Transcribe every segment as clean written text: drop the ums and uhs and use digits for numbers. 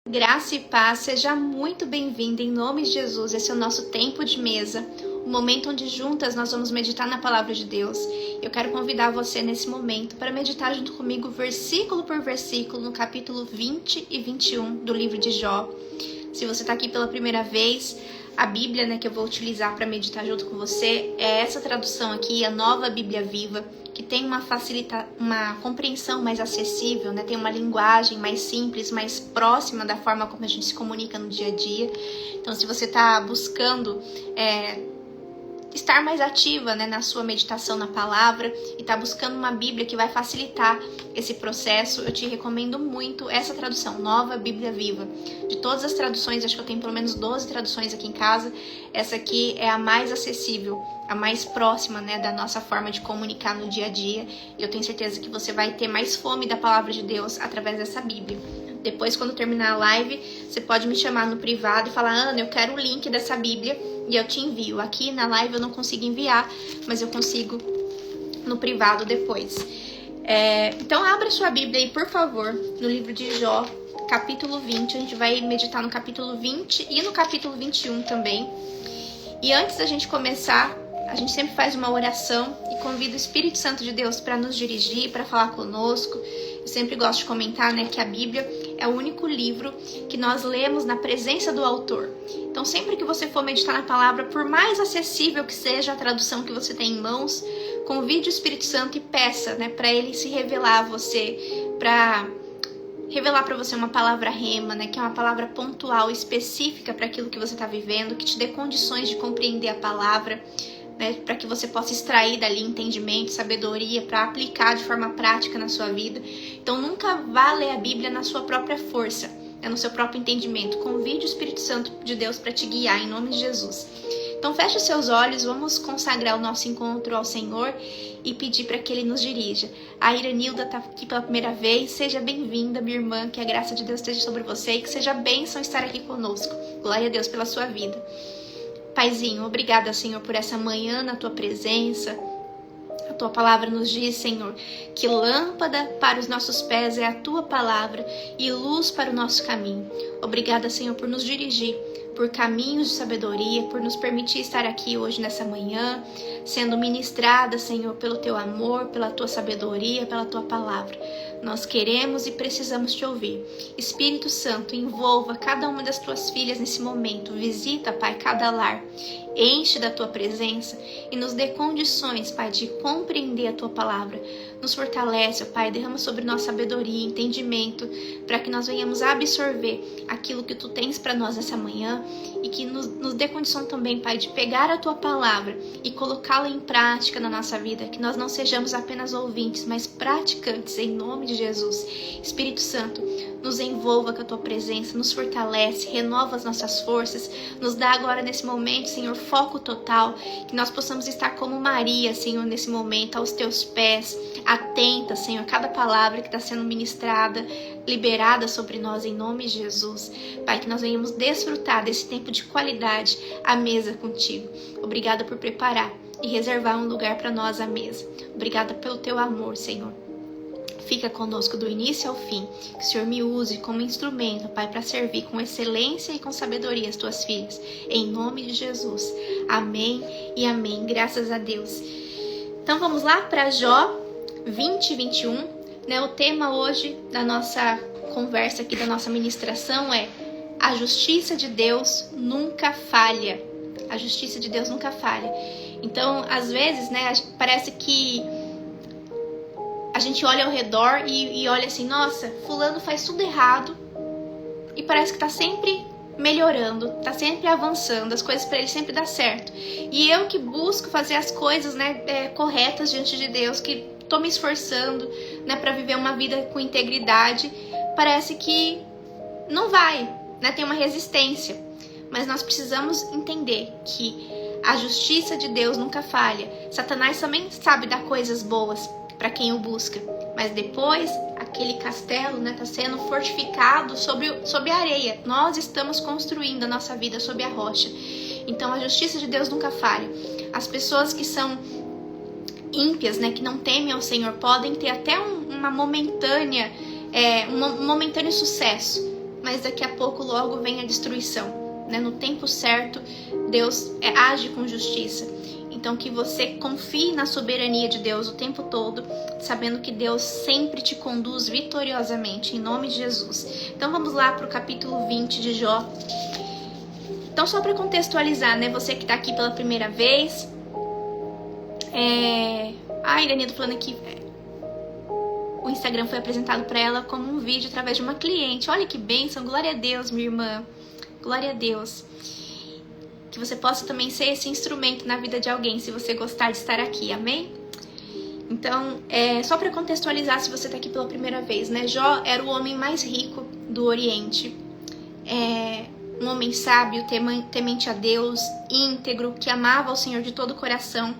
Graça e paz, seja muito bem-vindo em nome de Jesus. Esse é o nosso tempo de mesa, o momento onde juntas nós vamos meditar na palavra de Deus. Eu quero convidar você nesse momento para meditar junto comigo versículo por versículo no capítulo 20 e 21 do livro de Jó. Se você está aqui pela primeira vez, a Bíblia que eu vou utilizar para meditar junto com você é essa tradução aqui, a Nova Bíblia Viva, que tem uma compreensão mais acessível, tem uma linguagem mais simples, mais próxima da forma como a gente se comunica no dia a dia. Então, se você está buscando estar mais ativa na sua meditação na palavra e está buscando uma Bíblia que vai facilitar esse processo, eu te recomendo muito essa tradução, Nova Bíblia Viva. De todas as traduções, acho que eu tenho pelo menos 12 traduções aqui em casa, essa aqui é a mais acessível, a mais próxima da nossa forma de comunicar no dia a dia. E eu tenho certeza que você vai ter mais fome da palavra de Deus através dessa Bíblia. Depois, quando terminar a live, você pode me chamar no privado e falar: Ana, eu quero o link dessa Bíblia e eu te envio. Aqui na live eu não consigo enviar, mas eu consigo no privado depois. Então abra sua Bíblia aí, por favor, no livro de Jó, capítulo 20. A gente vai meditar no capítulo 20 e no capítulo 21 também. E antes da gente começar, a gente sempre faz uma oração e convida o Espírito Santo de Deus para nos dirigir, para falar conosco. Eu sempre gosto de comentar que a Bíblia é o único livro que nós lemos na presença do autor. Então, sempre que você for meditar na palavra, por mais acessível que seja a tradução que você tem em mãos, convide o Espírito Santo e peça para ele se revelar a você, para revelar para você uma palavra rema, que é uma palavra pontual, específica para aquilo que você está vivendo, que te dê condições de compreender a palavra, para que você possa extrair dali entendimento, sabedoria, para aplicar de forma prática na sua vida. Então, nunca vá ler a Bíblia na sua própria força, no seu próprio entendimento. Convide o Espírito Santo de Deus para te guiar, em nome de Jesus. Então, feche os seus olhos, vamos consagrar o nosso encontro ao Senhor e pedir para que Ele nos dirija. A Iranilda está aqui pela primeira vez. Seja bem-vinda, minha irmã, que a graça de Deus esteja sobre você e que seja bênção estar aqui conosco. Glória a Deus pela sua vida. Paizinho, obrigada, Senhor, por essa manhã na Tua presença. A Tua palavra nos diz, Senhor, que lâmpada para os nossos pés é a Tua palavra e luz para o nosso caminho. Obrigada, Senhor, por nos dirigir por caminhos de sabedoria, por nos permitir estar aqui hoje nessa manhã, sendo ministrada, Senhor, pelo Teu amor, pela Tua sabedoria, pela Tua palavra. Nós queremos e precisamos Te ouvir. Espírito Santo, envolva cada uma das Tuas filhas nesse momento. Visita, Pai, cada lar. Enche da Tua presença e nos dê condições, Pai, de compreender a Tua palavra. Nos fortalece, Pai, derrama sobre nós sabedoria, entendimento, para que nós venhamos a absorver aquilo que Tu tens para nós nessa manhã e que nos dê condição também, Pai, de pegar a Tua palavra e colocá-la em prática na nossa vida, que nós não sejamos apenas ouvintes, mas praticantes, em nome de Jesus. Espírito Santo, nos envolva com a Tua presença, nos fortalece, renova as nossas forças, nos dá agora nesse momento, Senhor, foco total, que nós possamos estar como Maria, Senhor, nesse momento, aos Teus pés, atenta, Senhor, a cada palavra que está sendo ministrada, liberada sobre nós, em nome de Jesus. Pai, que nós venhamos desfrutar desse tempo de qualidade à mesa contigo. Obrigada por preparar e reservar um lugar para nós à mesa. Obrigada pelo Teu amor, Senhor. Fica conosco do início ao fim. Que o Senhor me use como instrumento, Pai, para servir com excelência e com sabedoria as Tuas filhas. Em nome de Jesus. Amém e amém. Graças a Deus. Então vamos lá para Jó 20 e 21. O tema hoje da nossa conversa aqui, da nossa ministração é: a justiça de Deus nunca falha. A justiça de Deus nunca falha. Então, às vezes, parece que a gente olha ao redor e olha assim: nossa, fulano faz tudo errado e parece que tá sempre melhorando, tá sempre avançando, as coisas para ele sempre dá certo. E eu que busco fazer as coisas corretas diante de Deus, que tô me esforçando para viver uma vida com integridade, parece que não vai, tem uma resistência. Mas nós precisamos entender que a justiça de Deus nunca falha. Satanás também sabe dar coisas boas para quem o busca, mas depois aquele castelo está sendo fortificado sobre a areia. Nós estamos construindo a nossa vida sobre a rocha. Então a justiça de Deus nunca falha. As pessoas que são ímpias, que não temem ao Senhor, podem ter até um momentâneo sucesso, mas daqui a pouco logo vem a destruição, né? No tempo certo, Deus age com justiça. Então que você confie na soberania de Deus o tempo todo, sabendo que Deus sempre te conduz vitoriosamente, em nome de Jesus. Então vamos lá para o capítulo 20 de Jó. Então só para contextualizar, né? Você que está aqui pela primeira vez. A Irene tá falando aqui, o Instagram foi apresentado para ela como um vídeo através de uma cliente. Olha que bênção, glória a Deus, minha irmã. Glória a Deus. Que você possa também ser esse instrumento na vida de alguém, se você gostar de estar aqui, amém? Então, só para contextualizar, se você está aqui pela primeira vez, né? Jó era o homem mais rico do Oriente. Um homem sábio, temente a Deus, íntegro, que amava o Senhor de todo o coração,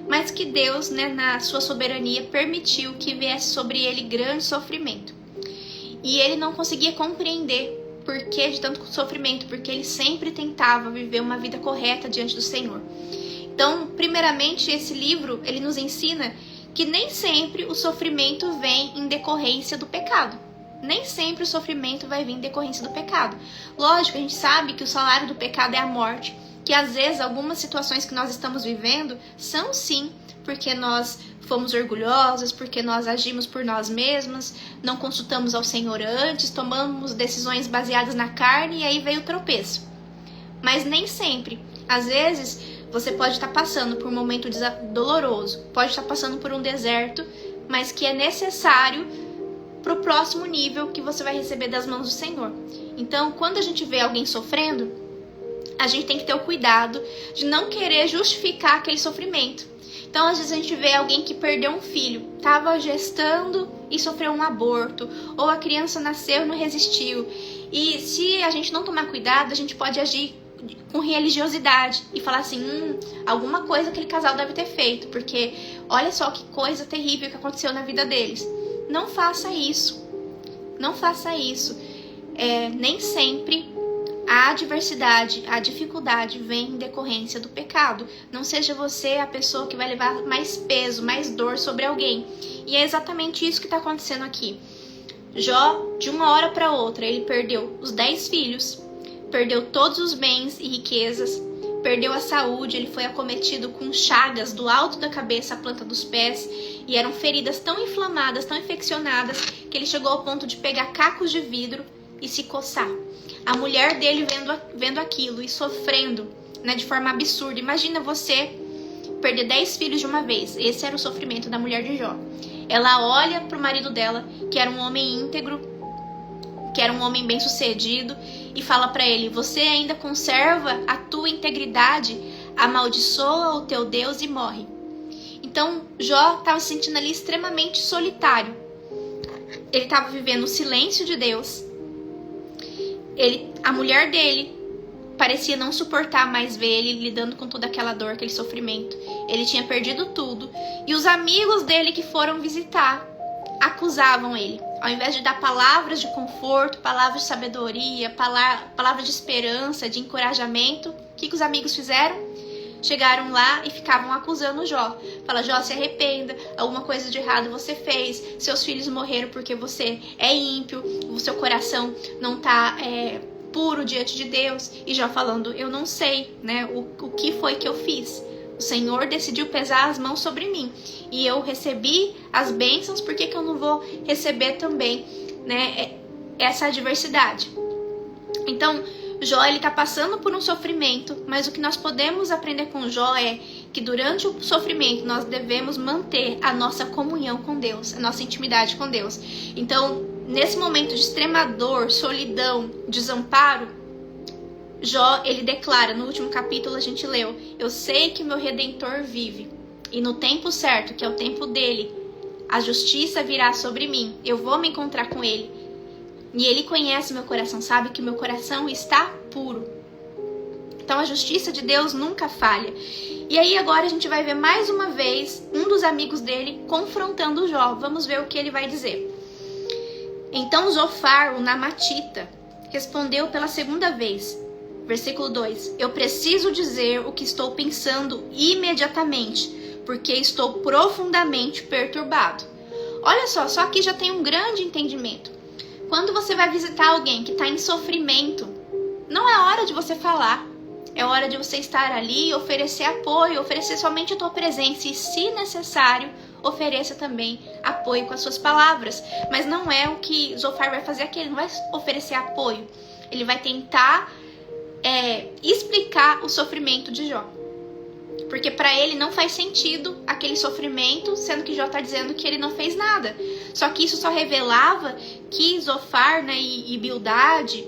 mas que Deus, né, na sua soberania, permitiu que viesse sobre ele grande sofrimento. E ele não conseguia compreender por que de tanto sofrimento, porque ele sempre tentava viver uma vida correta diante do Senhor. Então, primeiramente, esse livro, ele nos ensina que nem sempre o sofrimento vem em decorrência do pecado. Nem sempre o sofrimento vai vir em decorrência do pecado. Lógico, a gente sabe que o salário do pecado é a morte, que às vezes algumas situações que nós estamos vivendo são sim porque nós fomos orgulhosos, porque nós agimos por nós mesmas, não consultamos ao Senhor antes, tomamos decisões baseadas na carne e aí veio o tropeço. Mas nem sempre. Às vezes você pode estar passando por um momento doloroso, pode estar passando por um deserto, mas que é necessário para o próximo nível que você vai receber das mãos do Senhor. Então, quando a gente vê alguém sofrendo, a gente tem que ter o cuidado de não querer justificar aquele sofrimento. Então, às vezes a gente vê alguém que perdeu um filho, estava gestando e sofreu um aborto, ou a criança nasceu e não resistiu. E se a gente não tomar cuidado, a gente pode agir com religiosidade e falar assim, alguma coisa aquele casal deve ter feito, porque olha só que coisa terrível que aconteceu na vida deles. Não faça isso. Não faça isso. Nem sempre a adversidade, a dificuldade vem em decorrência do pecado. Não seja você a pessoa que vai levar mais peso, mais dor sobre alguém. E é exatamente isso que está acontecendo aqui. Jó, de uma hora para outra, ele perdeu os 10 filhos, perdeu todos os bens e riquezas, perdeu a saúde, ele foi acometido com chagas do alto da cabeça à planta dos pés, e eram feridas tão inflamadas, tão infeccionadas, que ele chegou ao ponto de pegar cacos de vidro e se coçar. A mulher dele vendo aquilo e sofrendo, né, de forma absurda. Imagina você perder 10 filhos de uma vez. Esse era o sofrimento da mulher de Jó. Ela olha para o marido dela, que era um homem íntegro, que era um homem bem-sucedido, e fala para ele, você ainda conserva a tua integridade, amaldiçoa o teu Deus e morre. Então, Jó estava se sentindo ali extremamente solitário. Ele estava vivendo o silêncio de Deus. A mulher dele parecia não suportar mais ver ele lidando com toda aquela dor, aquele sofrimento. Ele tinha perdido tudo. E os amigos dele que foram visitar acusavam ele. Ao invés de dar palavras de conforto, palavras de sabedoria, palavras de esperança, de encorajamento, o que os amigos fizeram? Chegaram lá e ficavam acusando Jó. Fala, Jó, se arrependa, alguma coisa de errado você fez, seus filhos morreram porque você é ímpio, o seu coração não está puro diante de Deus. E Jó falando, eu não sei, né, o que foi que eu fiz. O Senhor decidiu pesar as mãos sobre mim e eu recebi as bênçãos, por que eu não vou receber também, né, essa adversidade? Então, Jó, ele está passando por um sofrimento, mas o que nós podemos aprender com Jó é que durante o sofrimento nós devemos manter a nossa comunhão com Deus, a nossa intimidade com Deus. Então, nesse momento de extrema dor, solidão, desamparo, Jó, ele declara, no último capítulo a gente leu, eu sei que meu Redentor vive, e no tempo certo, que é o tempo dele, a justiça virá sobre mim, eu vou me encontrar com ele. E ele conhece meu coração, sabe que meu coração está puro. Então a justiça de Deus nunca falha. E aí agora a gente vai ver mais uma vez um dos amigos dele confrontando Jó. Vamos ver o que ele vai dizer. Então Zofar, o Namatita, respondeu pela segunda vez. Versículo 2. Eu preciso dizer o que estou pensando imediatamente, porque estou profundamente perturbado. Olha só aqui já tem um grande entendimento. Quando você vai visitar alguém que está em sofrimento, não é hora de você falar. É hora de você estar ali, oferecer apoio, oferecer somente a tua presença e, se necessário, ofereça também apoio com as suas palavras. Mas não é o que Zofar vai fazer aqui, ele não vai oferecer apoio. Ele vai tentar explicar o sofrimento de Jó. Porque para ele não faz sentido aquele sofrimento, sendo que Jó está dizendo que ele não fez nada. Só que isso só revelava que Zofar, né, e Bildade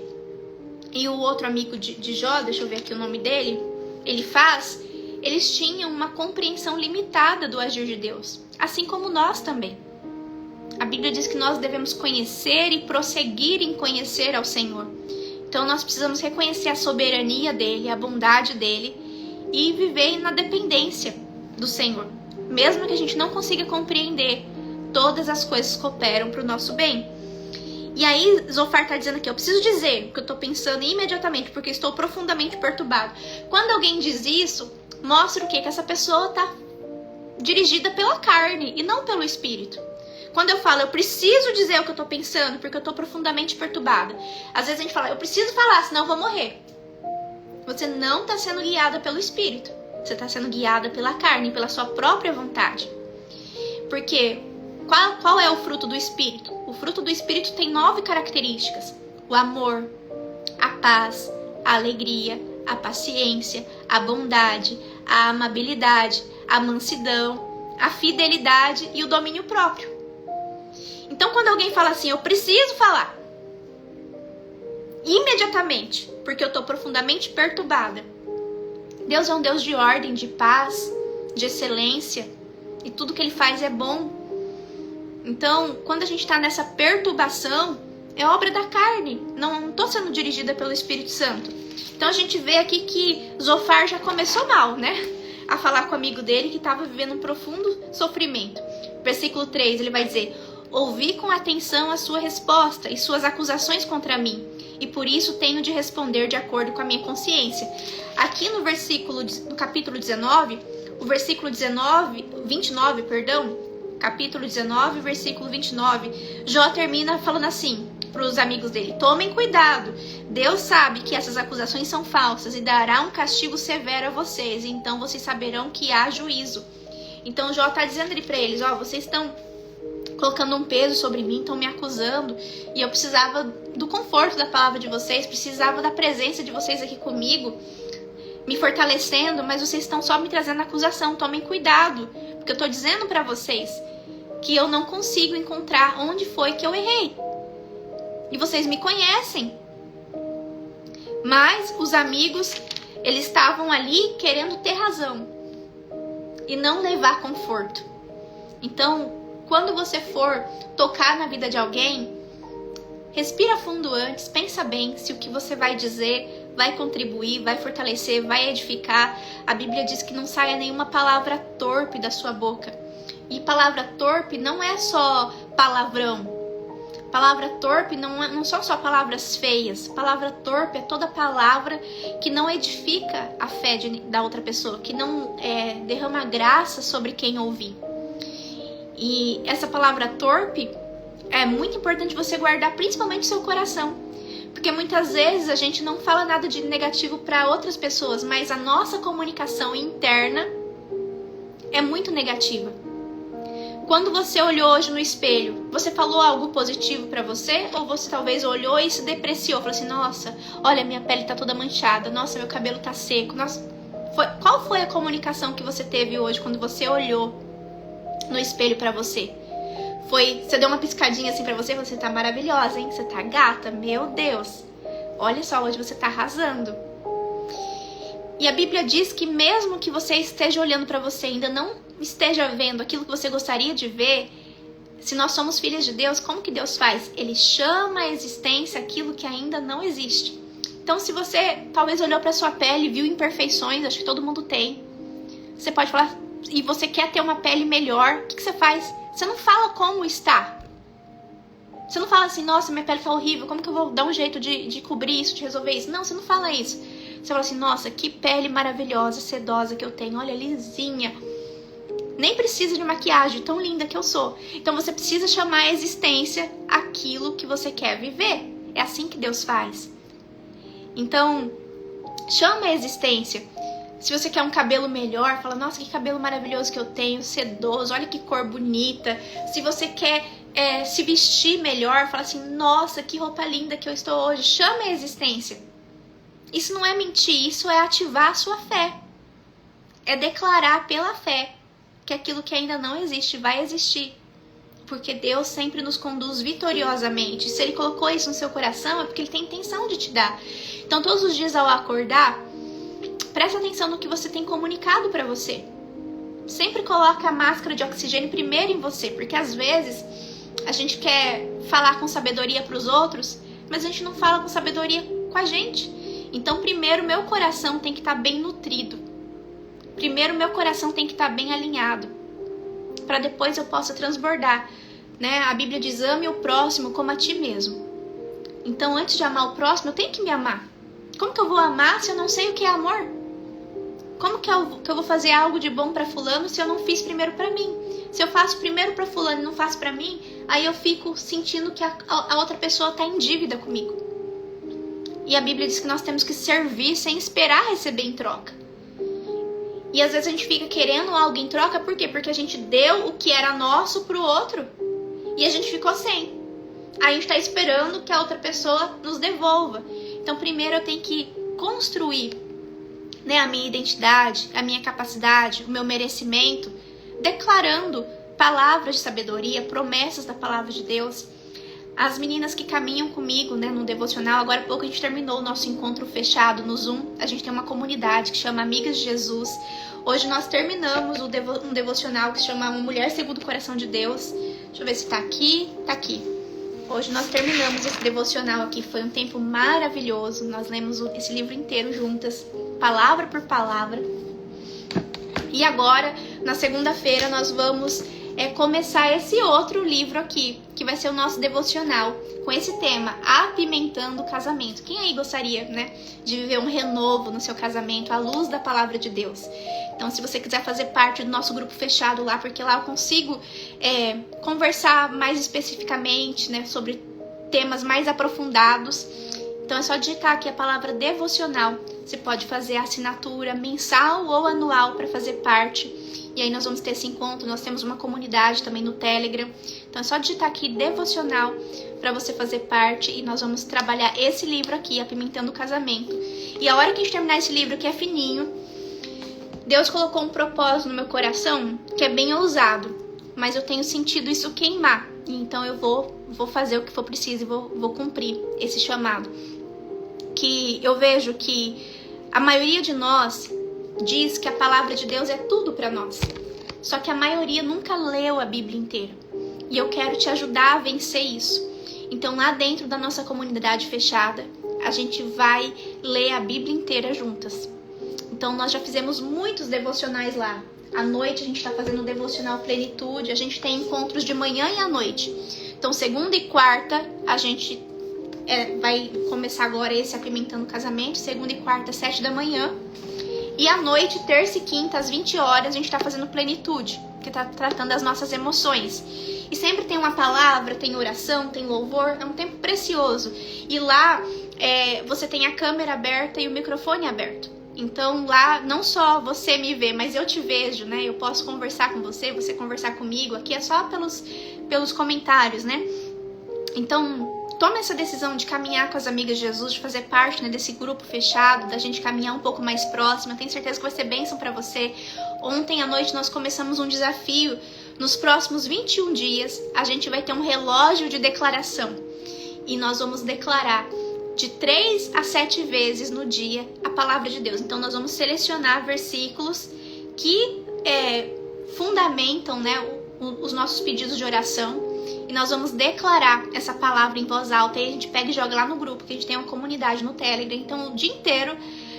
e o outro amigo de Jó, deixa eu ver aqui o nome dele, eles tinham uma compreensão limitada do agir de Deus. Assim como nós também. A Bíblia diz que nós devemos conhecer e prosseguir em conhecer ao Senhor. Então nós precisamos reconhecer a soberania dele, a bondade dele e viver na dependência do Senhor. Mesmo que a gente não consiga compreender, todas as coisas cooperam para o nosso bem. E aí Zofar está dizendo aqui, eu preciso dizer o que eu estou pensando imediatamente, porque estou profundamente perturbado. Quando alguém diz isso, mostra o quê? Que essa pessoa está dirigida pela carne e não pelo Espírito. Quando eu falo, eu preciso dizer o que eu estou pensando, porque eu estou profundamente perturbada. Às vezes a gente fala, eu preciso falar, senão eu vou morrer. Você não está sendo guiada pelo Espírito. Você está sendo guiada pela carne, pela sua própria vontade. Porque qual é o fruto do Espírito? O fruto do Espírito tem 9 características. O amor, a paz, a alegria, a paciência, a bondade, a amabilidade, a mansidão, a fidelidade e o domínio próprio. Então, quando alguém fala assim, eu preciso falar, imediatamente, porque eu estou profundamente perturbada. Deus é um Deus de ordem, de paz, de excelência, e tudo que Ele faz é bom. Então, quando a gente está nessa perturbação, é obra da carne, não estou sendo dirigida pelo Espírito Santo. Então, a gente vê aqui que Zofar já começou mal, né? A falar com o amigo dele que estava vivendo um profundo sofrimento. Versículo 3, ele vai dizer, ouvi com atenção a sua resposta e suas acusações contra mim, e por isso tenho de responder de acordo com a minha consciência. Aqui no capítulo 19, o versículo 29, capítulo 19, versículo 29, Jó termina falando assim para os amigos dele, tomem cuidado, Deus sabe que essas acusações são falsas e dará um castigo severo a vocês, e então vocês saberão que há juízo. Então Jó está dizendo ali para eles, vocês estão colocando um peso sobre mim, estão me acusando, e eu precisava do conforto da palavra de vocês, precisava da presença de vocês aqui comigo, me fortalecendo, mas vocês estão só me trazendo acusação, tomem cuidado, porque eu estou dizendo para vocês que eu não consigo encontrar onde foi que eu errei, e vocês me conhecem, mas os amigos, eles estavam ali querendo ter razão, e não levar conforto. Então, quando você for tocar na vida de alguém, respira fundo antes, pensa bem se o que você vai dizer vai contribuir, vai fortalecer, vai edificar. A Bíblia diz que não saia nenhuma palavra torpe da sua boca. E palavra torpe não é só palavrão. Palavra torpe não são só palavras feias. Palavra torpe é toda palavra que não edifica a fé da outra pessoa, que não derrama graça sobre quem ouvir. E essa palavra torpe é muito importante você guardar, principalmente no seu coração. Porque muitas vezes a gente não fala nada de negativo para outras pessoas, mas a nossa comunicação interna é muito negativa. Quando você olhou hoje no espelho, você falou algo positivo para você? Ou você talvez olhou e se depreciou? Falou assim, nossa, olha, minha pele tá toda manchada, nossa, meu cabelo tá seco. Nossa, qual foi a comunicação que você teve hoje quando você olhou no espelho pra você? Você deu uma piscadinha assim pra você tá maravilhosa, hein? Você tá gata, meu Deus. Olha só, hoje você tá arrasando. E a Bíblia diz que mesmo que você esteja olhando pra você, ainda não esteja vendo aquilo que você gostaria de ver, se nós somos filhas de Deus, como que Deus faz? Ele chama à existência aquilo que ainda não existe. Então, se você talvez olhou pra sua pele e viu imperfeições, acho que todo mundo tem, você pode falar, e você quer ter uma pele melhor, o que você faz? Você não fala como está. Você não fala assim, nossa, minha pele tá horrível, como que eu vou dar um jeito de cobrir isso, de resolver isso? Não, você não fala isso. Você fala assim, nossa, que pele maravilhosa, sedosa que eu tenho, olha, lisinha. Nem precisa de maquiagem, tão linda que eu sou. Então você precisa chamar à existência aquilo que você quer viver. É assim que Deus faz. Então, chama a existência. Se você quer um cabelo melhor, fala, nossa, que cabelo maravilhoso que eu tenho, sedoso, olha que cor bonita. Se você quer se vestir melhor, fala assim, nossa, que roupa linda que eu estou hoje. Chama a existência. Isso não é mentir, isso é ativar a sua fé. É declarar pela fé que aquilo que ainda não existe vai existir. Porque Deus sempre nos conduz vitoriosamente. Se Ele colocou isso no seu coração, é porque Ele tem intenção de te dar. Então, todos os dias ao acordar, presta atenção no que você tem comunicado para você. Sempre coloca a máscara de oxigênio primeiro em você, porque às vezes a gente quer falar com sabedoria para os outros, mas a gente não fala com sabedoria com a gente. Então, primeiro, meu coração tem que estar bem nutrido. Primeiro, meu coração tem que estar bem alinhado, para depois eu possa transbordar, né? A Bíblia diz, ame o próximo como a ti mesmo. Então, antes de amar o próximo, eu tenho que me amar. Como que eu vou amar se eu não sei o que é amor? Como que eu vou fazer algo de bom para fulano se eu não fiz primeiro para mim? Se eu faço primeiro para fulano e não faço para mim, aí eu fico sentindo que a outra pessoa está em dívida comigo. E a Bíblia diz que nós temos que servir sem esperar receber em troca. E às vezes a gente fica querendo algo em troca, por quê? Porque a gente deu o que era nosso pro outro e a gente ficou sem. Aí a gente tá esperando que a outra pessoa nos devolva. Então primeiro eu tenho que construir, né, a minha identidade, a minha capacidade, o meu merecimento, declarando palavras de sabedoria, promessas da palavra de Deus. As meninas que caminham comigo, né, no devocional, agora há pouco a gente terminou o nosso encontro fechado no Zoom. A gente tem uma comunidade que chama Amigas de Jesus. Hoje nós terminamos um devocional que se chama Uma Mulher Segundo o Coração de Deus. Deixa eu ver se tá aqui. Tá aqui. Hoje nós terminamos esse devocional aqui. Foi um tempo maravilhoso. Nós lemos esse livro inteiro juntas, palavra por palavra. E agora, na segunda-feira, nós vamos começar esse outro livro aqui, que vai ser o nosso devocional, com esse tema, Apimentando o Casamento. Quem aí gostaria, né, de viver um renovo no seu casamento à luz da palavra de Deus? Então, se você quiser fazer parte do nosso grupo fechado lá, porque lá eu consigo conversar mais especificamente, né, sobre temas mais aprofundados. Então, é só digitar aqui a palavra devocional. Você pode fazer a assinatura mensal ou anual para fazer parte. E aí nós vamos ter esse encontro. Nós temos uma comunidade também no Telegram. Então, é só digitar aqui devocional para você fazer parte. E nós vamos trabalhar esse livro aqui, Apimentando o Casamento. E a hora que a gente terminar esse livro, que é fininho, Deus colocou um propósito no meu coração que é bem ousado. Mas eu tenho sentido isso queimar. Então eu vou fazer o que for preciso e vou cumprir esse chamado. Que eu vejo que a maioria de nós diz que a palavra de Deus é tudo para nós. Só que a maioria nunca leu a Bíblia inteira. E eu quero te ajudar a vencer isso. Então lá dentro da nossa comunidade fechada, a gente vai ler a Bíblia inteira juntas. Então nós já fizemos muitos devocionais lá. À noite a gente está fazendo o devocional Plenitude. A gente tem encontros de manhã e à noite. Então segunda e quarta a gente vai começar agora esse Apimentando o Casamento. Segunda e quarta, 7 da manhã. E à noite, terça e quinta, às 20 horas, a gente está fazendo Plenitude, que está tratando das nossas emoções. E sempre tem uma palavra, tem oração, tem louvor, é um tempo precioso. E lá você tem a câmera aberta e o microfone aberto. Então lá não só você me vê, mas eu te vejo, né? Eu posso conversar com você, você conversar comigo. Aqui é só pelos comentários, né? Então toma essa decisão de caminhar com as Amigas de Jesus, de fazer parte, né, desse grupo fechado, da gente caminhar um pouco mais próximo. Eu tenho certeza que vai ser bênção para você. Ontem à noite nós começamos um desafio. Nos próximos 21 dias a gente vai ter um relógio de declaração. E nós vamos declarar de 3 a 7 vezes no dia a palavra de Deus. Então nós vamos selecionar versículos que fundamentam, né, os nossos pedidos de oração. E nós vamos declarar essa palavra em voz alta. E a gente pega e joga lá no grupo, que a gente tem uma comunidade no Telegram. Então o dia inteiro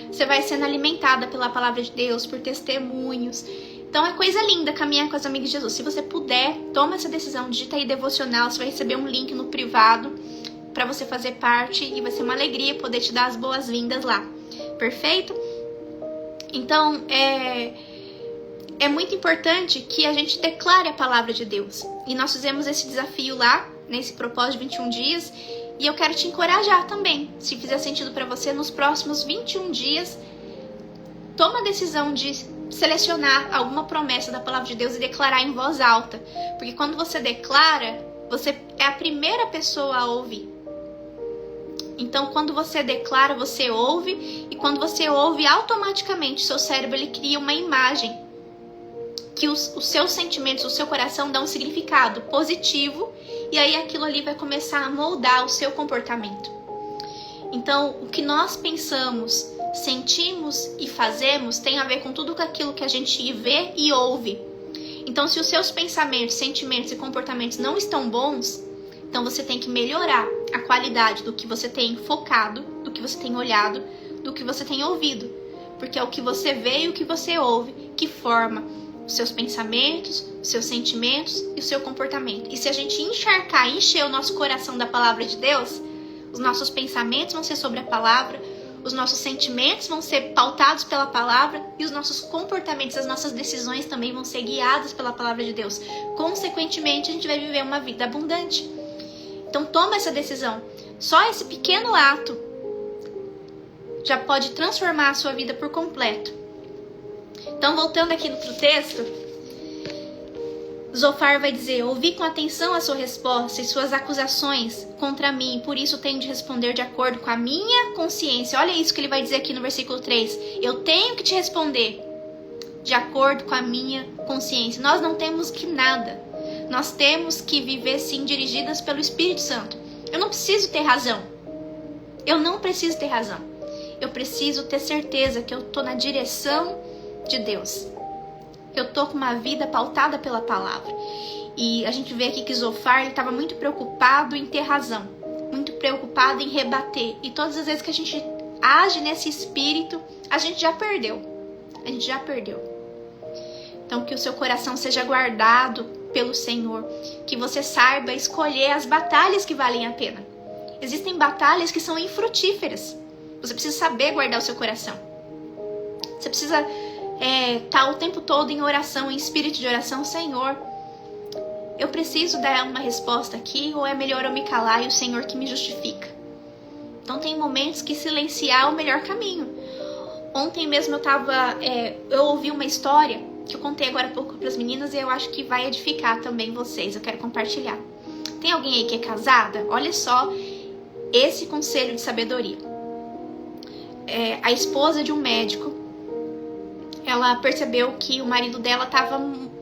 você vai sendo alimentada pela palavra de Deus, por testemunhos. Então é coisa linda caminhar com as Amigas de Jesus. Se você puder, toma essa decisão, digita aí devocional. Você vai receber um link no privado para você fazer parte. E vai ser uma alegria poder te dar as boas-vindas lá. Perfeito? Então é muito importante que a gente declare a palavra de Deus. E nós fizemos esse desafio lá, nesse propósito de 21 dias. E eu quero te encorajar também, se fizer sentido para você, nos próximos 21 dias, toma a decisão de selecionar alguma promessa da palavra de Deus e declarar em voz alta. Porque quando você declara, você é a primeira pessoa a ouvir. Então, quando você declara, você ouve. E quando você ouve, automaticamente, seu cérebro ele cria uma imagem que os seus sentimentos, o seu coração dá um significado positivo. E aí aquilo ali vai começar a moldar o seu comportamento. Então, o que nós pensamos, sentimos e fazemos tem a ver com tudo aquilo que a gente vê e ouve. Então, se os seus pensamentos, sentimentos e comportamentos não estão bons, então você tem que melhorar a qualidade do que você tem focado, do que você tem olhado, do que você tem ouvido. Porque é o que você vê e o que você ouve que forma os seus pensamentos, os seus sentimentos e o seu comportamento. E se a gente encharcar, encher o nosso coração da palavra de Deus, os nossos pensamentos vão ser sobre a palavra, os nossos sentimentos vão ser pautados pela palavra e os nossos comportamentos, as nossas decisões também vão ser guiadas pela palavra de Deus. Consequentemente, a gente vai viver uma vida abundante. Então toma essa decisão. Só esse pequeno ato já pode transformar a sua vida por completo. Então, voltando aqui pro texto, Zofar vai dizer: ouvi com atenção a sua resposta e suas acusações contra mim, por isso tenho de responder de acordo com a minha consciência. Olha isso que ele vai dizer aqui no versículo 3. Eu tenho que te responder de acordo com a minha consciência. Nós não temos que nada. Nós temos que viver, sim, dirigidas pelo Espírito Santo. Eu não preciso ter razão. Eu não preciso ter razão. Eu preciso ter certeza que eu estou na direção de Deus. Eu tô com uma vida pautada pela palavra. E a gente vê aqui que Zofar estava muito preocupado em ter razão, muito preocupado em rebater. E todas as vezes que a gente age nesse espírito, a gente já perdeu. A gente já perdeu. Então, que o seu coração seja guardado pelo Senhor, que você saiba escolher as batalhas que valem a pena. Existem batalhas que são infrutíferas. Você precisa saber guardar o seu coração. Você precisa tá o tempo todo em oração, em espírito de oração. Senhor, eu preciso dar uma resposta aqui, ou é melhor eu me calar e o Senhor que me justifica? Então tem momentos que silenciar é o melhor caminho. Ontem mesmo eu ouvi uma história que eu contei agora há pouco para as meninas e eu acho que vai edificar também vocês. Eu quero compartilhar. Tem alguém aí que é casada? Olha só esse conselho de sabedoria. A esposa de um médico, ela percebeu que o marido dela estava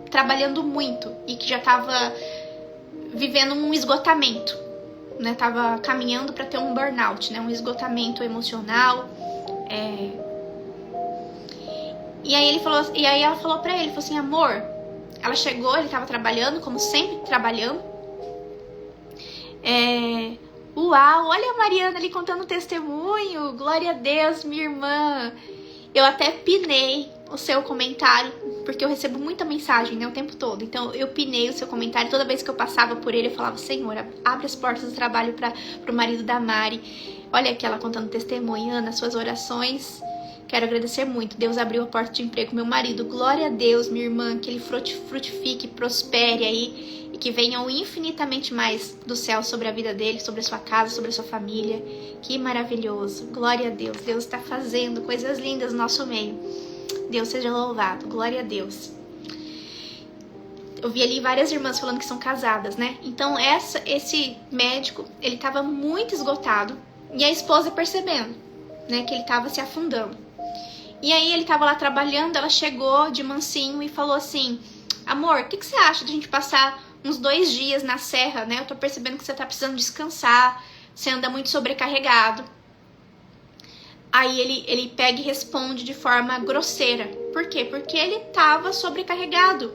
trabalhando muito e que já estava vivendo um esgotamento, né? Estava caminhando para ter um burnout, né? Um esgotamento emocional. E aí ela falou para ele, falou assim: amor, ela chegou, ele estava trabalhando, como sempre trabalhando. Uau, olha a Mariana ali contando testemunho, glória a Deus, minha irmã. Eu até pinei o seu comentário, porque eu recebo muita mensagem, né, o tempo todo. Então eu pinei o seu comentário. Toda vez que eu passava por ele, eu falava: Senhor, abre as portas do trabalho para o marido da Mari. Olha aqui ela contando testemunho. Ana, suas orações, quero agradecer muito. Deus abriu a porta de emprego pro meu marido. Glória a Deus, minha irmã, que ele frutifique, prospere aí, e que venham infinitamente mais do céu sobre a vida dele, sobre a sua casa, sobre a sua família. Que maravilhoso. Glória a Deus. Deus está fazendo coisas lindas no nosso meio. Deus seja louvado. Glória a Deus. Eu vi ali várias irmãs falando que são casadas, né? Então esse médico, ele estava muito esgotado. E a esposa percebendo, né, que ele estava se afundando. E aí ele estava lá trabalhando, ela chegou de mansinho e falou assim: amor, o que você acha de a gente passar uns 2 dias na serra, né? Eu tô percebendo que você tá precisando descansar, você anda muito sobrecarregado. Aí ele pega e responde de forma grosseira. Por quê? Porque ele tava sobrecarregado.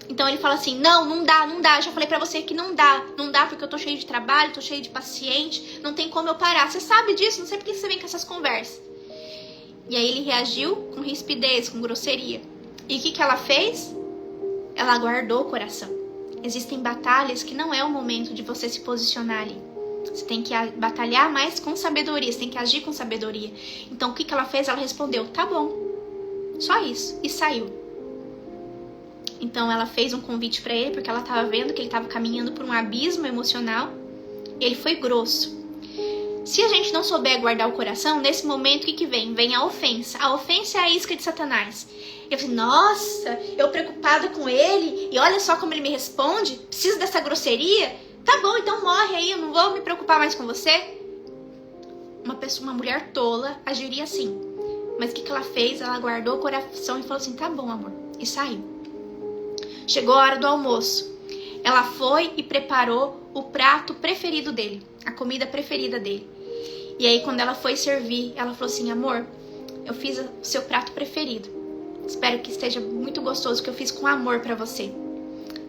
Então ele fala assim: não dá, já falei pra você que não dá porque eu tô cheio de trabalho, tô cheio de paciente, não tem como eu parar. Você sabe disso, não sei por que você vem com essas conversas. E aí ele reagiu com rispidez, com grosseria. E o que ela fez? Ela guardou o coração. Existem batalhas que não é o momento de você se posicionar ali. Você tem que batalhar mais com sabedoria, você tem que agir com sabedoria. Então o que ela fez? Ela respondeu: tá bom, só isso, e saiu. Então ela fez um convite para ele, porque ela estava vendo que ele estava caminhando por um abismo emocional. Ele foi grosso. Se a gente não souber guardar o coração, nesse momento o que vem? Vem a ofensa. A ofensa é a isca de Satanás. Eu falei, nossa, eu preocupada com ele, e olha só como ele me responde, preciso dessa grosseria? Tá bom, então morre aí, eu não vou me preocupar mais com você. Uma mulher tola agiria assim. Mas o que ela fez? Ela guardou o coração e falou assim, tá bom, amor, e saiu. Chegou a hora do almoço. Ela foi e preparou o prato preferido dele, a comida preferida dele. E aí quando ela foi servir, ela falou assim, amor, eu fiz o seu prato preferido. Espero que esteja muito gostoso, que eu fiz com amor pra você.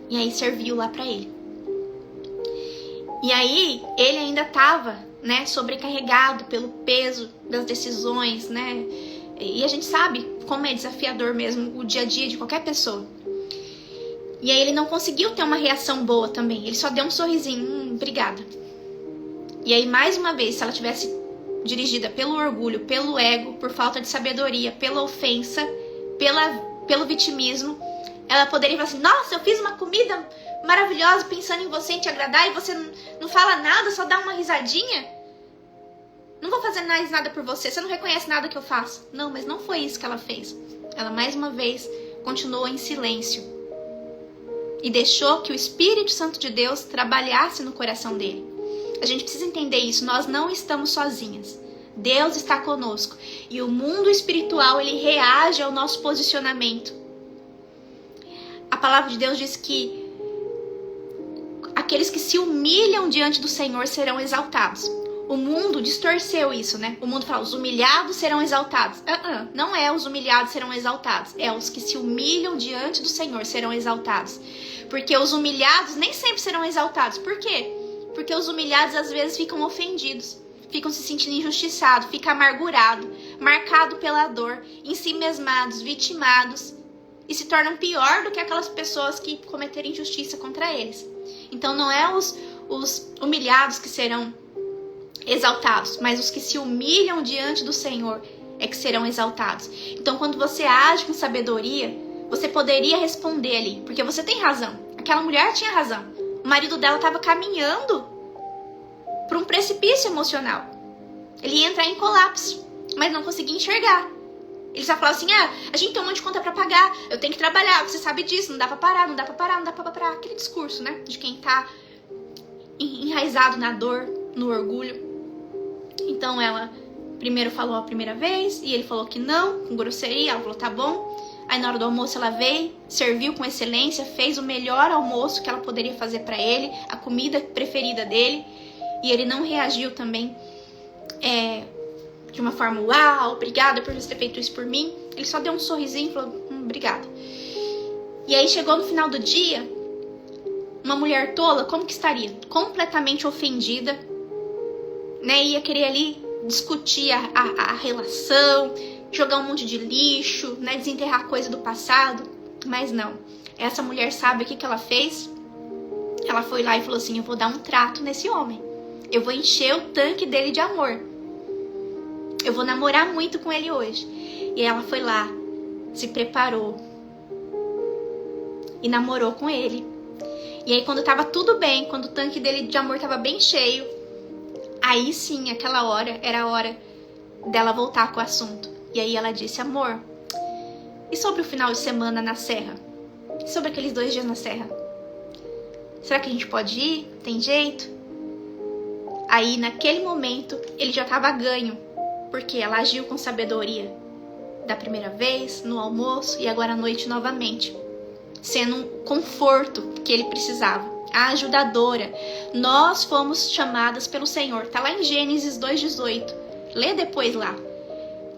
E aí serviu lá pra ele. E aí ele ainda tava, né, sobrecarregado pelo peso das decisões, né? E a gente sabe como é desafiador mesmo o dia a dia de qualquer pessoa. E aí ele não conseguiu ter uma reação boa também. Ele só deu um sorrisinho, obrigada. E aí mais uma vez, se ela tivesse dirigida pelo orgulho, pelo ego, por falta de sabedoria, pela ofensa, pelo vitimismo, ela poderia falar assim, nossa, eu fiz uma comida maravilhosa pensando em você, em te agradar, e você não fala nada, só dá uma risadinha? Não vou fazer mais nada por você, você não reconhece nada que eu faço. Não, mas não foi isso que ela fez. Ela mais uma vez continuou em silêncio e deixou que o Espírito Santo de Deus trabalhasse no coração dele. A gente precisa entender isso, nós não estamos sozinhas. Deus está conosco. E o mundo espiritual, ele reage ao nosso posicionamento. A palavra de Deus diz que aqueles que se humilham diante do Senhor serão exaltados. O mundo distorceu isso, né? O mundo fala, os humilhados serão exaltados. Não é os humilhados serão exaltados. É os que se humilham diante do Senhor serão exaltados. Porque os humilhados nem sempre serão exaltados. Por quê? Porque os humilhados às vezes ficam ofendidos. Ficam se sentindo injustiçados, ficam amargurados, marcados pela dor, em si mesmados, vitimados. E se tornam pior do que aquelas pessoas que cometeram injustiça contra eles. Então não é os humilhados que serão exaltados, mas os que se humilham diante do Senhor é que serão exaltados. Então quando você age com sabedoria, você poderia responder ali, porque você tem razão. Aquela mulher tinha razão. O marido dela estava caminhando para um precipício emocional. Ele ia entrar em colapso, mas não conseguia enxergar. Ele só falou assim, a gente tem um monte de conta para pagar, eu tenho que trabalhar, você sabe disso, não dá para parar, não dá para parar, não dá para parar. Aquele discurso, né, de quem tá enraizado na dor, no orgulho. Então ela primeiro falou a primeira vez e ele falou que não, com grosseria, ela falou tá bom. Aí na hora do almoço ela veio, serviu com excelência, fez o melhor almoço que ela poderia fazer para ele, a comida preferida dele. E ele não reagiu também de uma forma, uau, obrigada por você ter feito isso por mim. Ele só deu um sorrisinho e falou, obrigada. E aí chegou no final do dia, uma mulher tola, como que estaria? Completamente ofendida, né? Ia querer ali discutir a relação, jogar um monte de lixo, né? Desenterrar coisa do passado. Mas não. Essa mulher sabe o que ela fez? Ela foi lá e falou assim, eu vou dar um trato nesse homem. Eu vou encher o tanque dele de amor. Eu vou namorar muito com ele hoje. E ela foi lá, se preparou e namorou com ele. E aí quando tava tudo bem, quando o tanque dele de amor tava bem cheio, aí sim, aquela hora, era a hora dela voltar com o assunto. E aí ela disse, amor, e sobre o final de semana na serra? E sobre aqueles 2 dias na serra? Será que a gente pode ir? Tem jeito? Aí, naquele momento, ele já estava ganho, porque ela agiu com sabedoria da primeira vez, no almoço e agora à noite novamente, sendo um conforto que ele precisava, a ajudadora. Nós fomos chamadas pelo Senhor, tá lá em Gênesis 2:18, lê depois lá.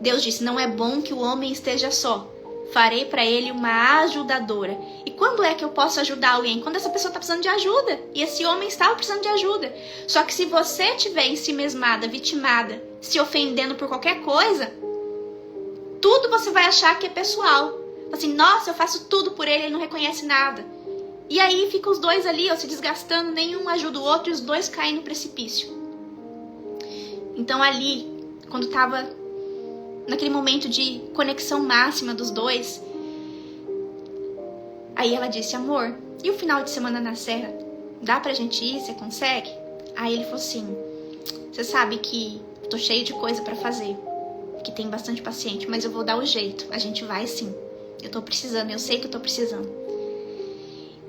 Deus disse, não é bom que o homem esteja só, farei para ele uma ajudadora. E quando é que eu posso ajudar alguém? Quando essa pessoa está precisando de ajuda. E esse homem estava precisando de ajuda. Só que se você estiver em si mesmada, vitimada, se ofendendo por qualquer coisa, tudo você vai achar que é pessoal. Assim, nossa, eu faço tudo por ele, ele não reconhece nada. E aí fica os dois ali, ó, se desgastando, nenhum ajuda o outro e os dois caem no precipício. Então ali, quando estava naquele momento de conexão máxima dos dois, Aí ela disse, amor, e o final de semana na serra? Dá pra gente ir? Você consegue? Aí ele falou assim, você sabe que eu tô cheio de coisa pra fazer, que tem bastante paciente, mas eu vou dar o jeito, a gente vai sim. Eu tô precisando, eu sei que eu tô precisando.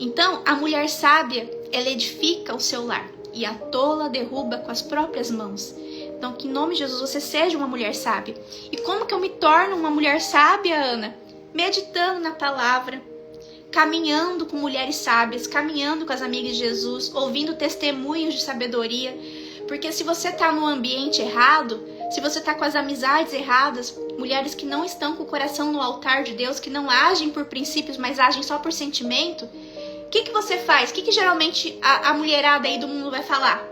Então, a mulher sábia, ela edifica o seu lar, e a tola derruba com as próprias mãos. Então, que em nome de Jesus você seja uma mulher sábia. E como que eu me torno uma mulher sábia, Ana? Meditando na palavra, caminhando com mulheres sábias, caminhando com as amigas de Jesus, ouvindo testemunhos de sabedoria. Porque se você está no ambiente errado, se você está com as amizades erradas, mulheres que não estão com o coração no altar de Deus, que não agem por princípios, mas agem só por sentimento, o que você faz? O que geralmente a mulherada aí do mundo vai falar?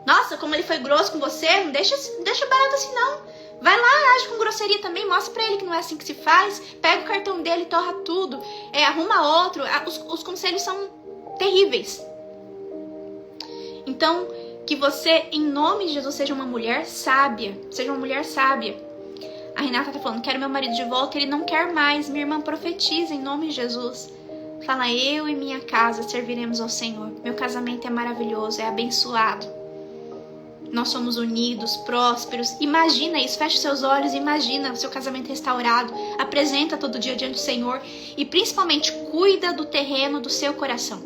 Nossa, como ele foi grosso com você, não deixa barato assim não. Vai lá, age com grosseria também, mostra pra ele que não é assim que se faz, pega o cartão dele e torra tudo, arruma outro. Os conselhos são terríveis. Então, que você, em nome de Jesus, seja uma mulher sábia. Seja uma mulher sábia. A Renata tá falando, quero meu marido de volta, ele não quer mais. Minha irmã, profetiza em nome de Jesus. Fala, eu e minha casa serviremos ao Senhor. Meu casamento é maravilhoso, é abençoado. Nós somos unidos, prósperos. Imagina isso, fecha seus olhos, imagina o seu casamento restaurado. Apresenta todo dia diante do Senhor. E principalmente, cuida do terreno do seu coração.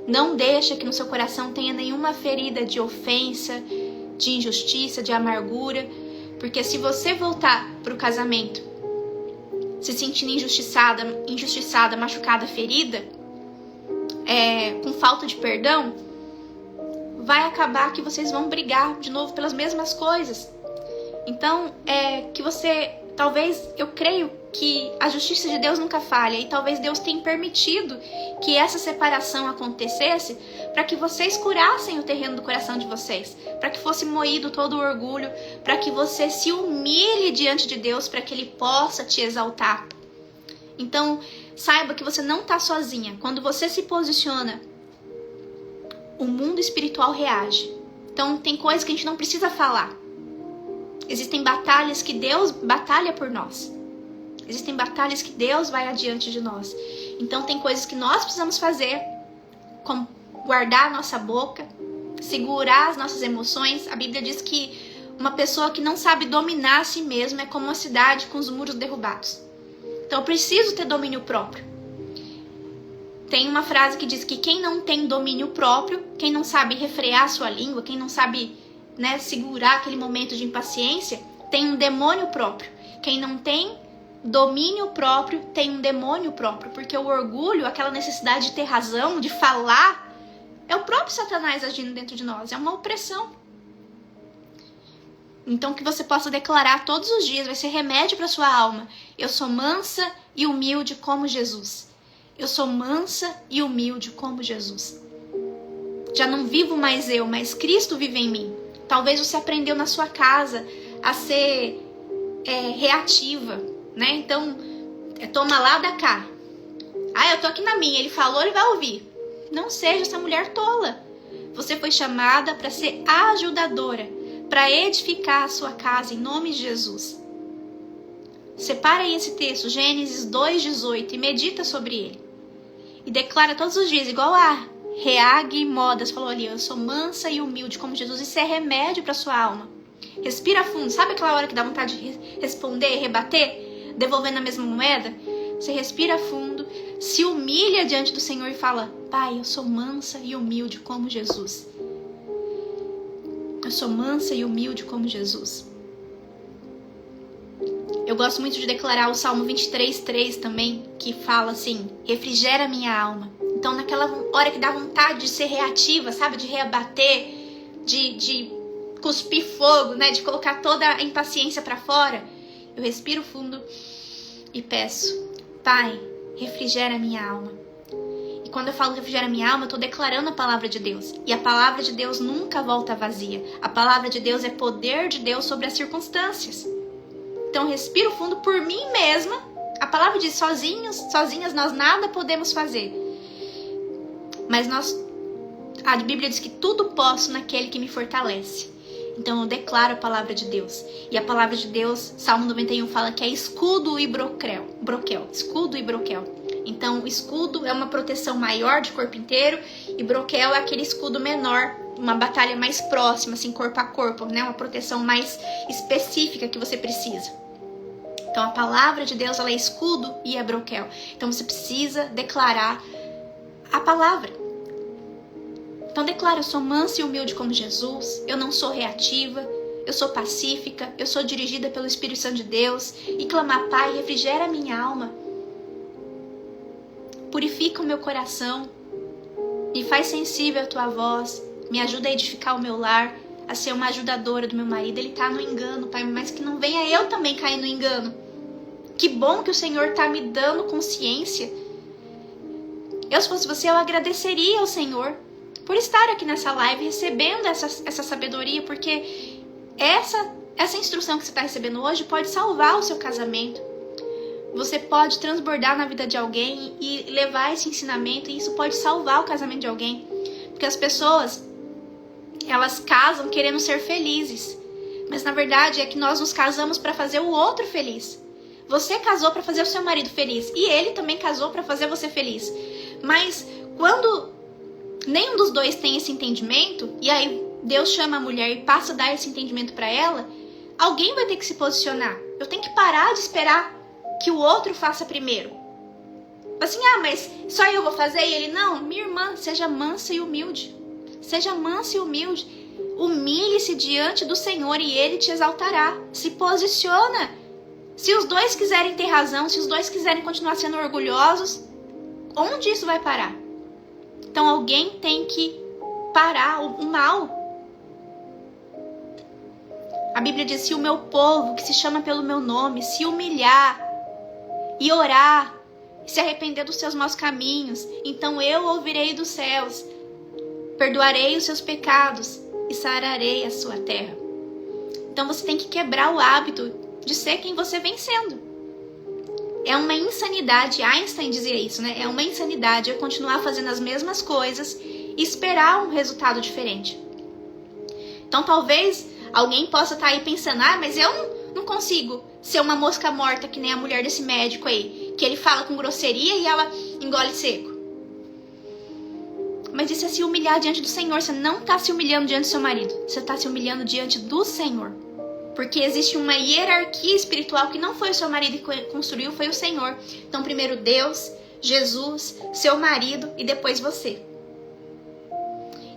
Não deixa que no seu coração tenha nenhuma ferida de ofensa, de injustiça, de amargura. Porque se você voltar para o casamento se sentindo injustiçada, machucada, ferida, com falta de perdão, vai acabar que vocês vão brigar de novo pelas mesmas coisas. Então, que você, talvez, eu creio que a justiça de Deus nunca falha, e talvez Deus tenha permitido que essa separação acontecesse para que vocês curassem o terreno do coração de vocês, para que fosse moído todo o orgulho, para que você se humilhe diante de Deus, para que Ele possa te exaltar. Então, saiba que você não está sozinha. Quando você se posiciona, o mundo espiritual reage. Então, tem coisas que a gente não precisa falar. Existem batalhas que Deus batalha por nós. Existem batalhas que Deus vai adiante de nós. Então, tem coisas que nós precisamos fazer, como guardar a nossa boca, segurar as nossas emoções. A Bíblia diz que uma pessoa que não sabe dominar a si mesma é como uma cidade com os muros derrubados. Então, eu preciso ter domínio próprio. Tem uma frase que diz que quem não tem domínio próprio, quem não sabe refrear sua língua, quem não sabe, segurar aquele momento de impaciência, tem um demônio próprio. Quem não tem domínio próprio tem um demônio próprio, porque o orgulho, aquela necessidade de ter razão, de falar, é o próprio Satanás agindo dentro de nós, é uma opressão. Então, que você possa declarar todos os dias, vai ser remédio para sua alma. Eu sou mansa e humilde como Jesus. Eu sou mansa e humilde como Jesus. Já não vivo mais eu, mas Cristo vive em mim. Talvez você aprendeu na sua casa a ser reativa, Então, toma lá, dá cá. Eu tô aqui na minha, ele falou, ele vai ouvir. Não seja essa mulher tola. Você foi chamada para ser ajudadora, para edificar a sua casa em nome de Jesus. Separa aí esse texto, Gênesis 2:18, e medita sobre ele. E declara todos os dias, igual a Reag Modas falou ali, eu sou mansa e humilde como Jesus. Isso é remédio para sua alma. Respira fundo. Sabe aquela hora que dá vontade de responder e rebater, devolvendo a mesma moeda? Você respira fundo, se humilha diante do Senhor e fala, Pai, eu sou mansa e humilde como Jesus. Eu sou mansa e humilde como Jesus. Eu gosto muito de declarar o Salmo 23:3 também, que fala assim, refrigera minha alma. Então, naquela hora que dá vontade de ser reativa, sabe? De reabater, de cuspir fogo, de colocar toda a impaciência para fora, eu respiro fundo e peço, Pai, refrigera minha alma. E quando eu falo refrigera minha alma, eu estou declarando a palavra de Deus. E a palavra de Deus nunca volta vazia. A palavra de Deus é poder de Deus sobre as circunstâncias. Então, respiro fundo por mim mesma. A palavra diz, sozinhas nós nada podemos fazer. Mas a Bíblia diz que tudo posso naquele que me fortalece. Então, eu declaro a palavra de Deus. E a palavra de Deus, Salmo 91, fala que é escudo e broquel. Escudo e broquel. Então, escudo é uma proteção maior de corpo inteiro e broquel é aquele escudo menor, uma batalha mais próxima, assim, corpo a corpo, né? Uma proteção mais específica que você precisa. Então, a palavra de Deus, ela é escudo e é broquel. Então, você precisa declarar a palavra. Então, declara: eu sou mansa e humilde como Jesus, eu não sou reativa, eu sou pacífica, eu sou dirigida pelo Espírito Santo de Deus, e clamar: Pai, refrigera a minha alma, purifica o meu coração, me faz sensível à tua voz, me ajuda a edificar o meu lar, a ser uma ajudadora do meu marido. Ele tá no engano, Pai, mas que não venha eu também cair no engano. Que bom que o Senhor tá me dando consciência. Eu, se fosse você, eu agradeceria ao Senhor por estar aqui nessa live recebendo essa sabedoria, porque essa instrução que você está recebendo hoje pode salvar o seu casamento. Você pode transbordar na vida de alguém e levar esse ensinamento, e isso pode salvar o casamento de alguém. Porque as pessoas, elas casam querendo ser felizes, mas na verdade é que nós nos casamos para fazer o outro feliz. Você casou para fazer o seu marido feliz e ele também casou para fazer você feliz. Mas quando nenhum dos dois tem esse entendimento, e aí Deus chama a mulher e passa a dar esse entendimento para ela, alguém vai ter que se posicionar. Eu tenho que parar de esperar que o outro faça primeiro. Assim, mas só eu vou fazer? E ele: não, minha irmã, seja mansa e humilde. Seja mansa e humilde. Humilhe-se diante do Senhor e Ele te exaltará. Se posiciona. Se os dois quiserem ter razão, se os dois quiserem continuar sendo orgulhosos, onde isso vai parar? Então alguém tem que parar o mal. A Bíblia diz: se o meu povo, que se chama pelo meu nome, se humilhar e orar, se arrepender dos seus maus caminhos, então eu ouvirei dos céus, perdoarei os seus pecados e sararei a sua terra. Então você tem que quebrar o hábito de ser quem você vem sendo. É uma insanidade, Einstein dizia isso, né? É uma insanidade eu continuar fazendo as mesmas coisas e esperar um resultado diferente. Então talvez alguém possa estar aí pensando: mas eu não consigo ser uma mosca morta que nem a mulher desse médico aí, que ele fala com grosseria e ela engole seco. Mas isso é se humilhar diante do Senhor. Você não está se humilhando diante do seu marido, você está se humilhando diante do Senhor. Porque existe uma hierarquia espiritual que não foi o seu marido que construiu, foi o Senhor. Então primeiro Deus, Jesus, seu marido e depois você.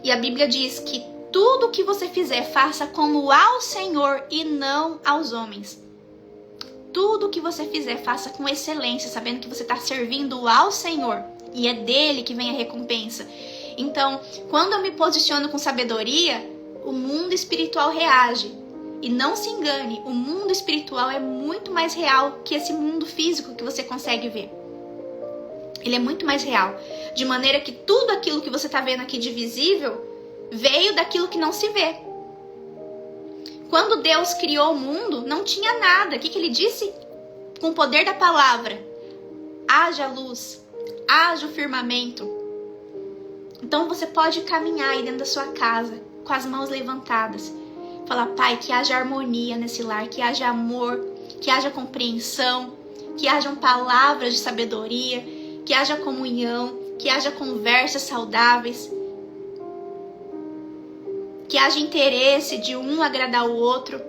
E a Bíblia diz que tudo o que você fizer, faça como ao Senhor e não aos homens. Tudo o que você fizer, faça com excelência, sabendo que você está servindo ao Senhor. E é dele que vem a recompensa. Então, quando eu me posiciono com sabedoria, o mundo espiritual reage. E não se engane, o mundo espiritual é muito mais real que esse mundo físico que você consegue ver. Ele é muito mais real. De maneira que tudo aquilo que você está vendo aqui de visível veio daquilo que não se vê. Quando Deus criou o mundo, não tinha nada. O que ele disse? Com o poder da palavra: haja luz, haja o firmamento. Então você pode caminhar aí dentro da sua casa, com as mãos levantadas. Falar: Pai, que haja harmonia nesse lar, que haja amor, que haja compreensão, que hajam palavras de sabedoria, que haja comunhão, que haja conversas saudáveis, que haja interesse de um agradar o outro.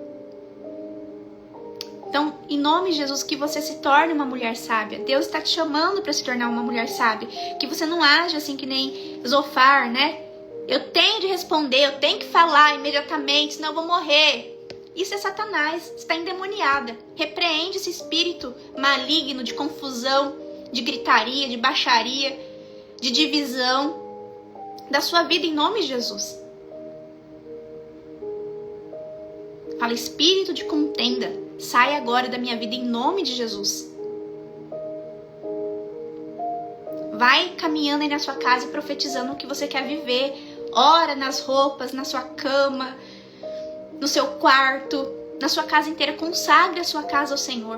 Então, em nome de Jesus, que você se torne uma mulher sábia. Deus está te chamando para se tornar uma mulher sábia. Que você não age assim que nem Zofar, né? Eu tenho de responder, eu tenho que falar imediatamente, senão eu vou morrer. Isso é Satanás, você está endemoniada. Repreende esse espírito maligno de confusão, de gritaria, de baixaria, de divisão da sua vida em nome de Jesus. Fala: espírito de contenda, sai agora da minha vida em nome de Jesus. Vai caminhando aí na sua casa e profetizando o que você quer viver. Ora nas roupas, na sua cama, no seu quarto, na sua casa inteira. Consagre a sua casa ao Senhor.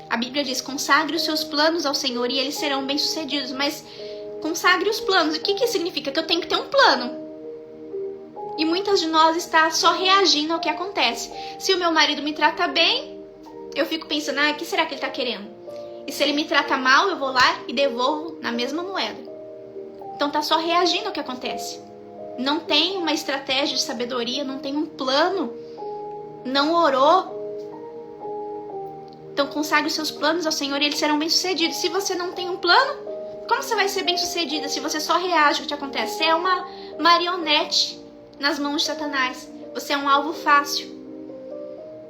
A Bíblia diz: consagre os seus planos ao Senhor e eles serão bem-sucedidos. Mas consagre os planos. O que significa? Que eu tenho que ter um plano. E muitas de nós está só reagindo ao que acontece. Se o meu marido me trata bem, eu fico pensando: o que será que ele está querendo? E se ele me trata mal, eu vou lá e devolvo na mesma moeda. Então tá só reagindo ao que acontece. Não tem uma estratégia de sabedoria, não tem um plano, não orou. Então consagre os seus planos ao Senhor e eles serão bem-sucedidos. Se você não tem um plano, como você vai ser bem-sucedida se você só reage ao que te acontece? Você é uma marionete nas mãos de Satanás. Você é um alvo fácil.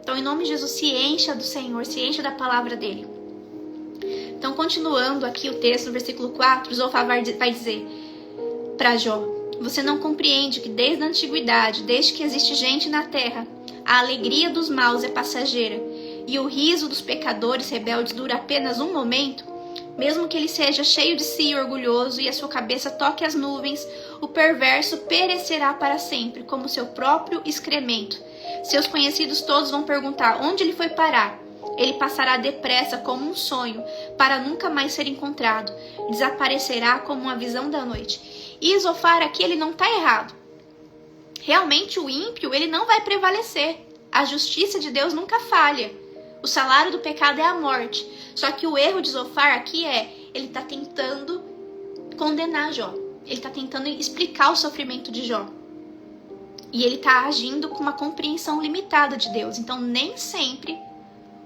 Então, em nome de Jesus, se encha do Senhor, se encha da palavra dele. Então, continuando aqui o texto, no versículo 4, Zofar vai dizer para Jó: você não compreende que desde a antiguidade, desde que existe gente na terra, a alegria dos maus é passageira e o riso dos pecadores rebeldes dura apenas um momento? Mesmo que ele seja cheio de si e orgulhoso e a sua cabeça toque as nuvens, o perverso perecerá para sempre, como seu próprio excremento. Seus conhecidos todos vão perguntar onde ele foi parar. Ele passará depressa como um sonho, para nunca mais ser encontrado. Desaparecerá como uma visão da noite. E Zofar aqui, ele não está errado. Realmente o ímpio, ele não vai prevalecer. A justiça de Deus nunca falha. O salário do pecado é a morte. Só que o erro de Zofar aqui ele está tentando condenar Jó. Ele está tentando explicar o sofrimento de Jó. E ele está agindo com uma compreensão limitada de Deus. Então, nem sempre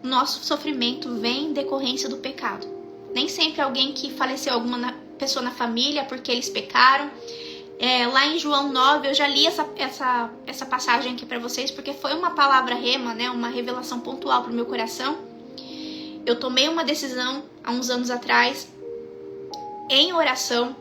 o nosso sofrimento vem em decorrência do pecado. Nem sempre alguém que faleceu, alguma pessoa na família porque eles pecaram. Lá em João 9, eu já li essa passagem aqui para vocês, porque foi uma palavra rema, né, uma revelação pontual para o meu coração. Eu tomei uma decisão há uns anos atrás, em oração,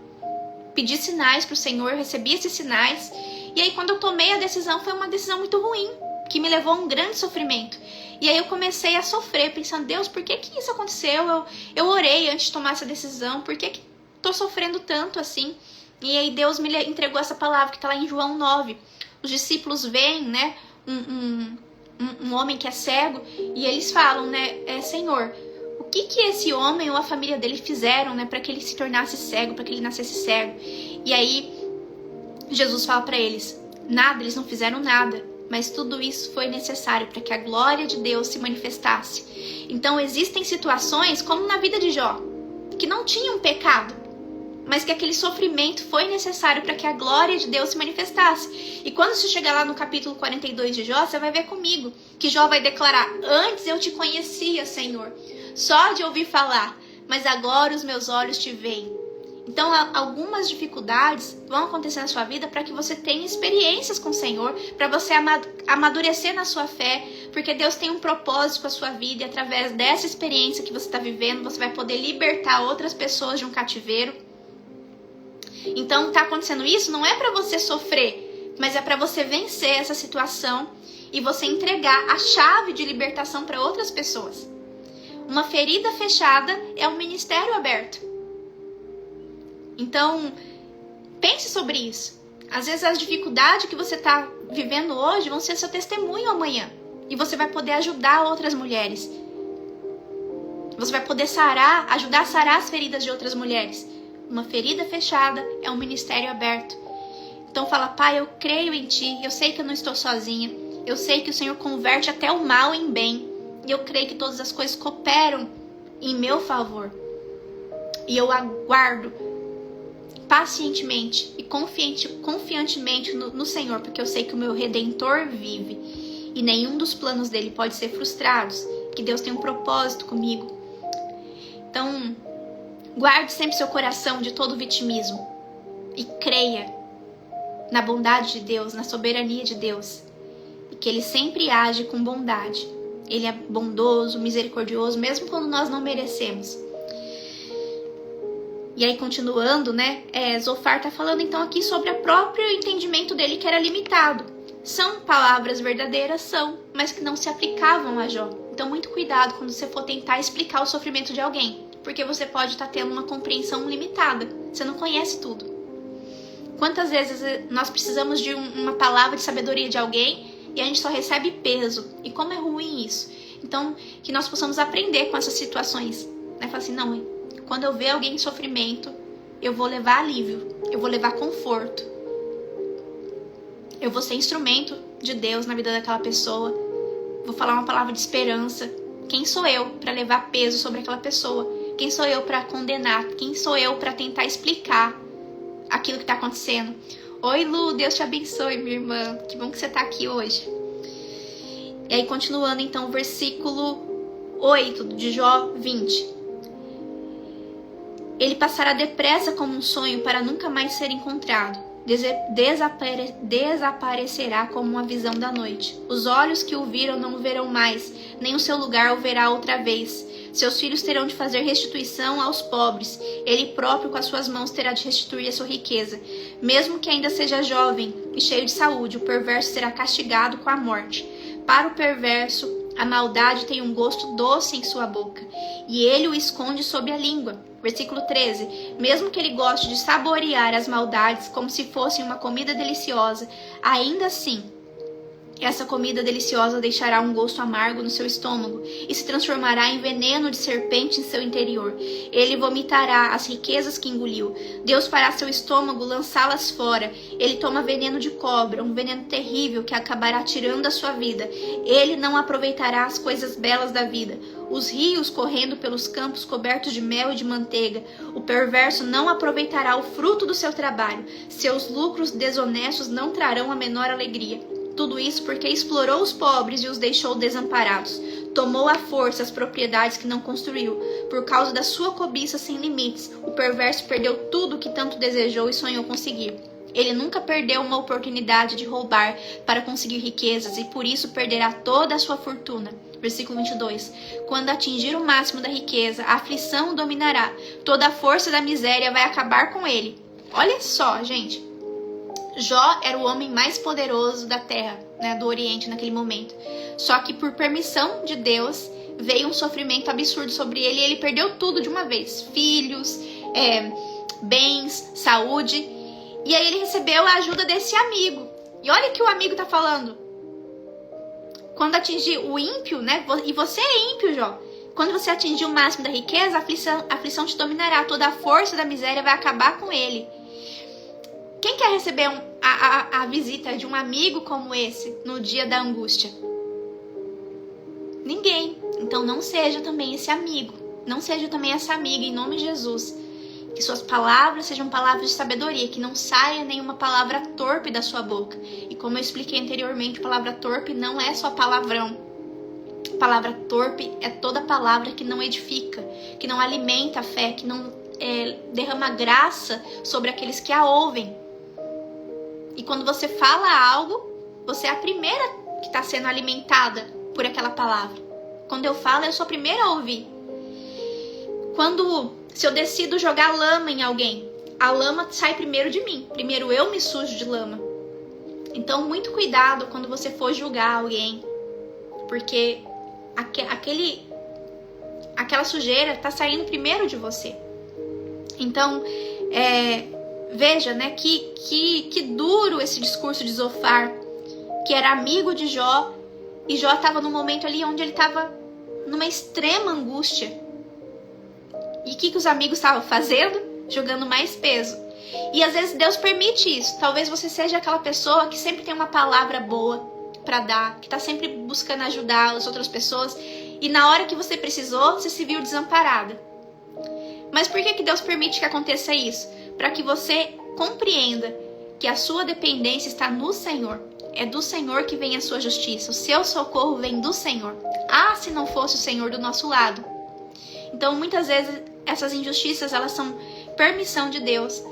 pedi sinais para o Senhor, recebi esses sinais, e aí quando eu tomei a decisão, foi uma decisão muito ruim, que me levou a um grande sofrimento. E aí eu comecei a sofrer, pensando: Deus, por que isso aconteceu? Eu orei antes de tomar essa decisão, por que estou sofrendo tanto assim? E aí Deus me entregou essa palavra que está lá em João 9. Os discípulos veem, né, um homem que é cego, e eles falam, né, Senhor, o que esse homem ou a família dele fizeram, né, para que ele se tornasse cego, para que ele nascesse cego? E aí Jesus fala para eles: nada, eles não fizeram nada, mas tudo isso foi necessário para que a glória de Deus se manifestasse. Então existem situações, como na vida de Jó, que não tinham pecado, mas que aquele sofrimento foi necessário para que a glória de Deus se manifestasse. E quando você chegar lá no capítulo 42 de Jó, você vai ver comigo que Jó vai declarar: antes eu te conhecia, Senhor, só de ouvir falar, mas agora os meus olhos te veem. Então, algumas dificuldades vão acontecer na sua vida para que você tenha experiências com o Senhor, para você amadurecer na sua fé, porque Deus tem um propósito com a sua vida, e através dessa experiência que você está vivendo, você vai poder libertar outras pessoas de um cativeiro. Então, tá acontecendo isso, não é para você sofrer, mas é para você vencer essa situação e você entregar a chave de libertação para outras pessoas. Uma ferida fechada é um ministério aberto. Então, pense sobre isso. Às vezes as dificuldades que você está vivendo hoje vão ser seu testemunho amanhã. E você vai poder ajudar outras mulheres. Você vai poder ajudar a sarar as feridas de outras mulheres. Uma ferida fechada é um ministério aberto. Então fala: Pai, eu creio em Ti, eu sei que eu não estou sozinha, eu sei que o Senhor converte até o mal em bem, e eu creio que todas as coisas cooperam em meu favor. E eu aguardo pacientemente e confiantemente no Senhor, porque eu sei que o meu Redentor vive, e nenhum dos planos dele pode ser frustrado, que Deus tem um propósito comigo. Então, guarde sempre seu coração de todo vitimismo e creia na bondade de Deus, na soberania de Deus, e que Ele sempre age com bondade. Ele é bondoso, misericordioso, mesmo quando nós não merecemos. E aí, continuando, né, Zofar está falando então aqui sobre o próprio entendimento dele, que era limitado. São palavras verdadeiras, são, mas que não se aplicavam a Jó. Então, muito cuidado quando você for tentar explicar o sofrimento de alguém, porque você pode estar tendo uma compreensão limitada. Você não conhece tudo. Quantas vezes nós precisamos de uma palavra de sabedoria de alguém e a gente só recebe peso? E como é ruim isso? Então, que nós possamos aprender com essas situações. Né? Falar assim: não, quando eu ver alguém em sofrimento, eu vou levar alívio, eu vou levar conforto. Eu vou ser instrumento de Deus na vida daquela pessoa. Vou falar uma palavra de esperança. Quem sou eu para levar peso sobre aquela pessoa? Quem sou eu para condenar? Quem sou eu para tentar explicar aquilo que está acontecendo? Oi, Lu, Deus te abençoe, minha irmã. Que bom que você está aqui hoje. E aí, continuando então, o versículo 8 de Jó 20. Ele passará depressa como um sonho para nunca mais ser encontrado. Desaparecerá como uma visão da noite. Os olhos que o viram não o verão mais, nem o seu lugar o verá outra vez. Seus filhos terão de fazer restituição aos pobres. Ele próprio com as suas mãos terá de restituir a sua riqueza. Mesmo que ainda seja jovem e cheio de saúde, o perverso será castigado com a morte. Para o perverso, a maldade tem um gosto doce em sua boca, e ele o esconde sob a língua. Versículo 13. Mesmo que ele goste de saborear as maldades como se fossem uma comida deliciosa, ainda assim, essa comida deliciosa deixará um gosto amargo no seu estômago e se transformará em veneno de serpente em seu interior. Ele vomitará as riquezas que engoliu. Deus fará seu estômago lançá-las fora. Ele toma veneno de cobra, um veneno terrível que acabará tirando a sua vida. Ele não aproveitará as coisas belas da vida. Os rios correndo pelos campos cobertos de mel e de manteiga. O perverso não aproveitará o fruto do seu trabalho. Seus lucros desonestos não trarão a menor alegria. Tudo isso porque explorou os pobres e os deixou desamparados. Tomou à força as propriedades que não construiu. Por causa da sua cobiça sem limites, o perverso perdeu tudo o que tanto desejou e sonhou conseguir. Ele nunca perdeu uma oportunidade de roubar para conseguir riquezas e por isso perderá toda a sua fortuna. Versículo 22. Quando atingir o máximo da riqueza, a aflição o dominará. Toda a força da miséria vai acabar com ele. Olha só, gente. Jó era o homem mais poderoso da terra, né, do Oriente naquele momento. Só que por permissão de Deus, veio um sofrimento absurdo sobre ele e ele perdeu tudo de uma vez. Filhos, bens, saúde. E aí ele recebeu a ajuda desse amigo. E olha o que o amigo tá falando. Quando atingir o ímpio, né? E você é ímpio, Jó. Quando você atingir o máximo da riqueza, a aflição te dominará. Toda a força da miséria vai acabar com ele. Quem quer receber a visita de um amigo como esse no dia da angústia? Ninguém. Então não seja também esse amigo. Não seja também essa amiga, em nome de Jesus. Que suas palavras sejam palavras de sabedoria, que não saia nenhuma palavra torpe da sua boca. E como eu expliquei anteriormente, palavra torpe não é só palavrão. Palavra torpe é toda palavra que não edifica, que não alimenta a fé, que não derrama graça sobre aqueles que a ouvem. E quando você fala algo, você é a primeira que está sendo alimentada por aquela palavra. Quando eu falo, eu sou a primeira a ouvir. Se eu decido jogar lama em alguém, a lama sai primeiro de mim. Primeiro eu me sujo de lama. Então, muito cuidado quando você for julgar alguém. Porque aquela sujeira está saindo primeiro de você. Então, veja, né, que duro esse discurso de Zofar, que era amigo de Jó, e Jó estava num momento ali onde ele estava numa extrema angústia. E o que os amigos estavam fazendo? Jogando mais peso. E às vezes Deus permite isso. Talvez você seja aquela pessoa que sempre tem uma palavra boa para dar, que está sempre buscando ajudar as outras pessoas, e na hora que você precisou, você se viu desamparada. Mas por que Deus permite que aconteça isso? Para que você compreenda que a sua dependência está no Senhor. É do Senhor que vem a sua justiça. O seu socorro vem do Senhor. Ah, se não fosse o Senhor do nosso lado. Então, muitas vezes, essas injustiças, elas são permissão de Deus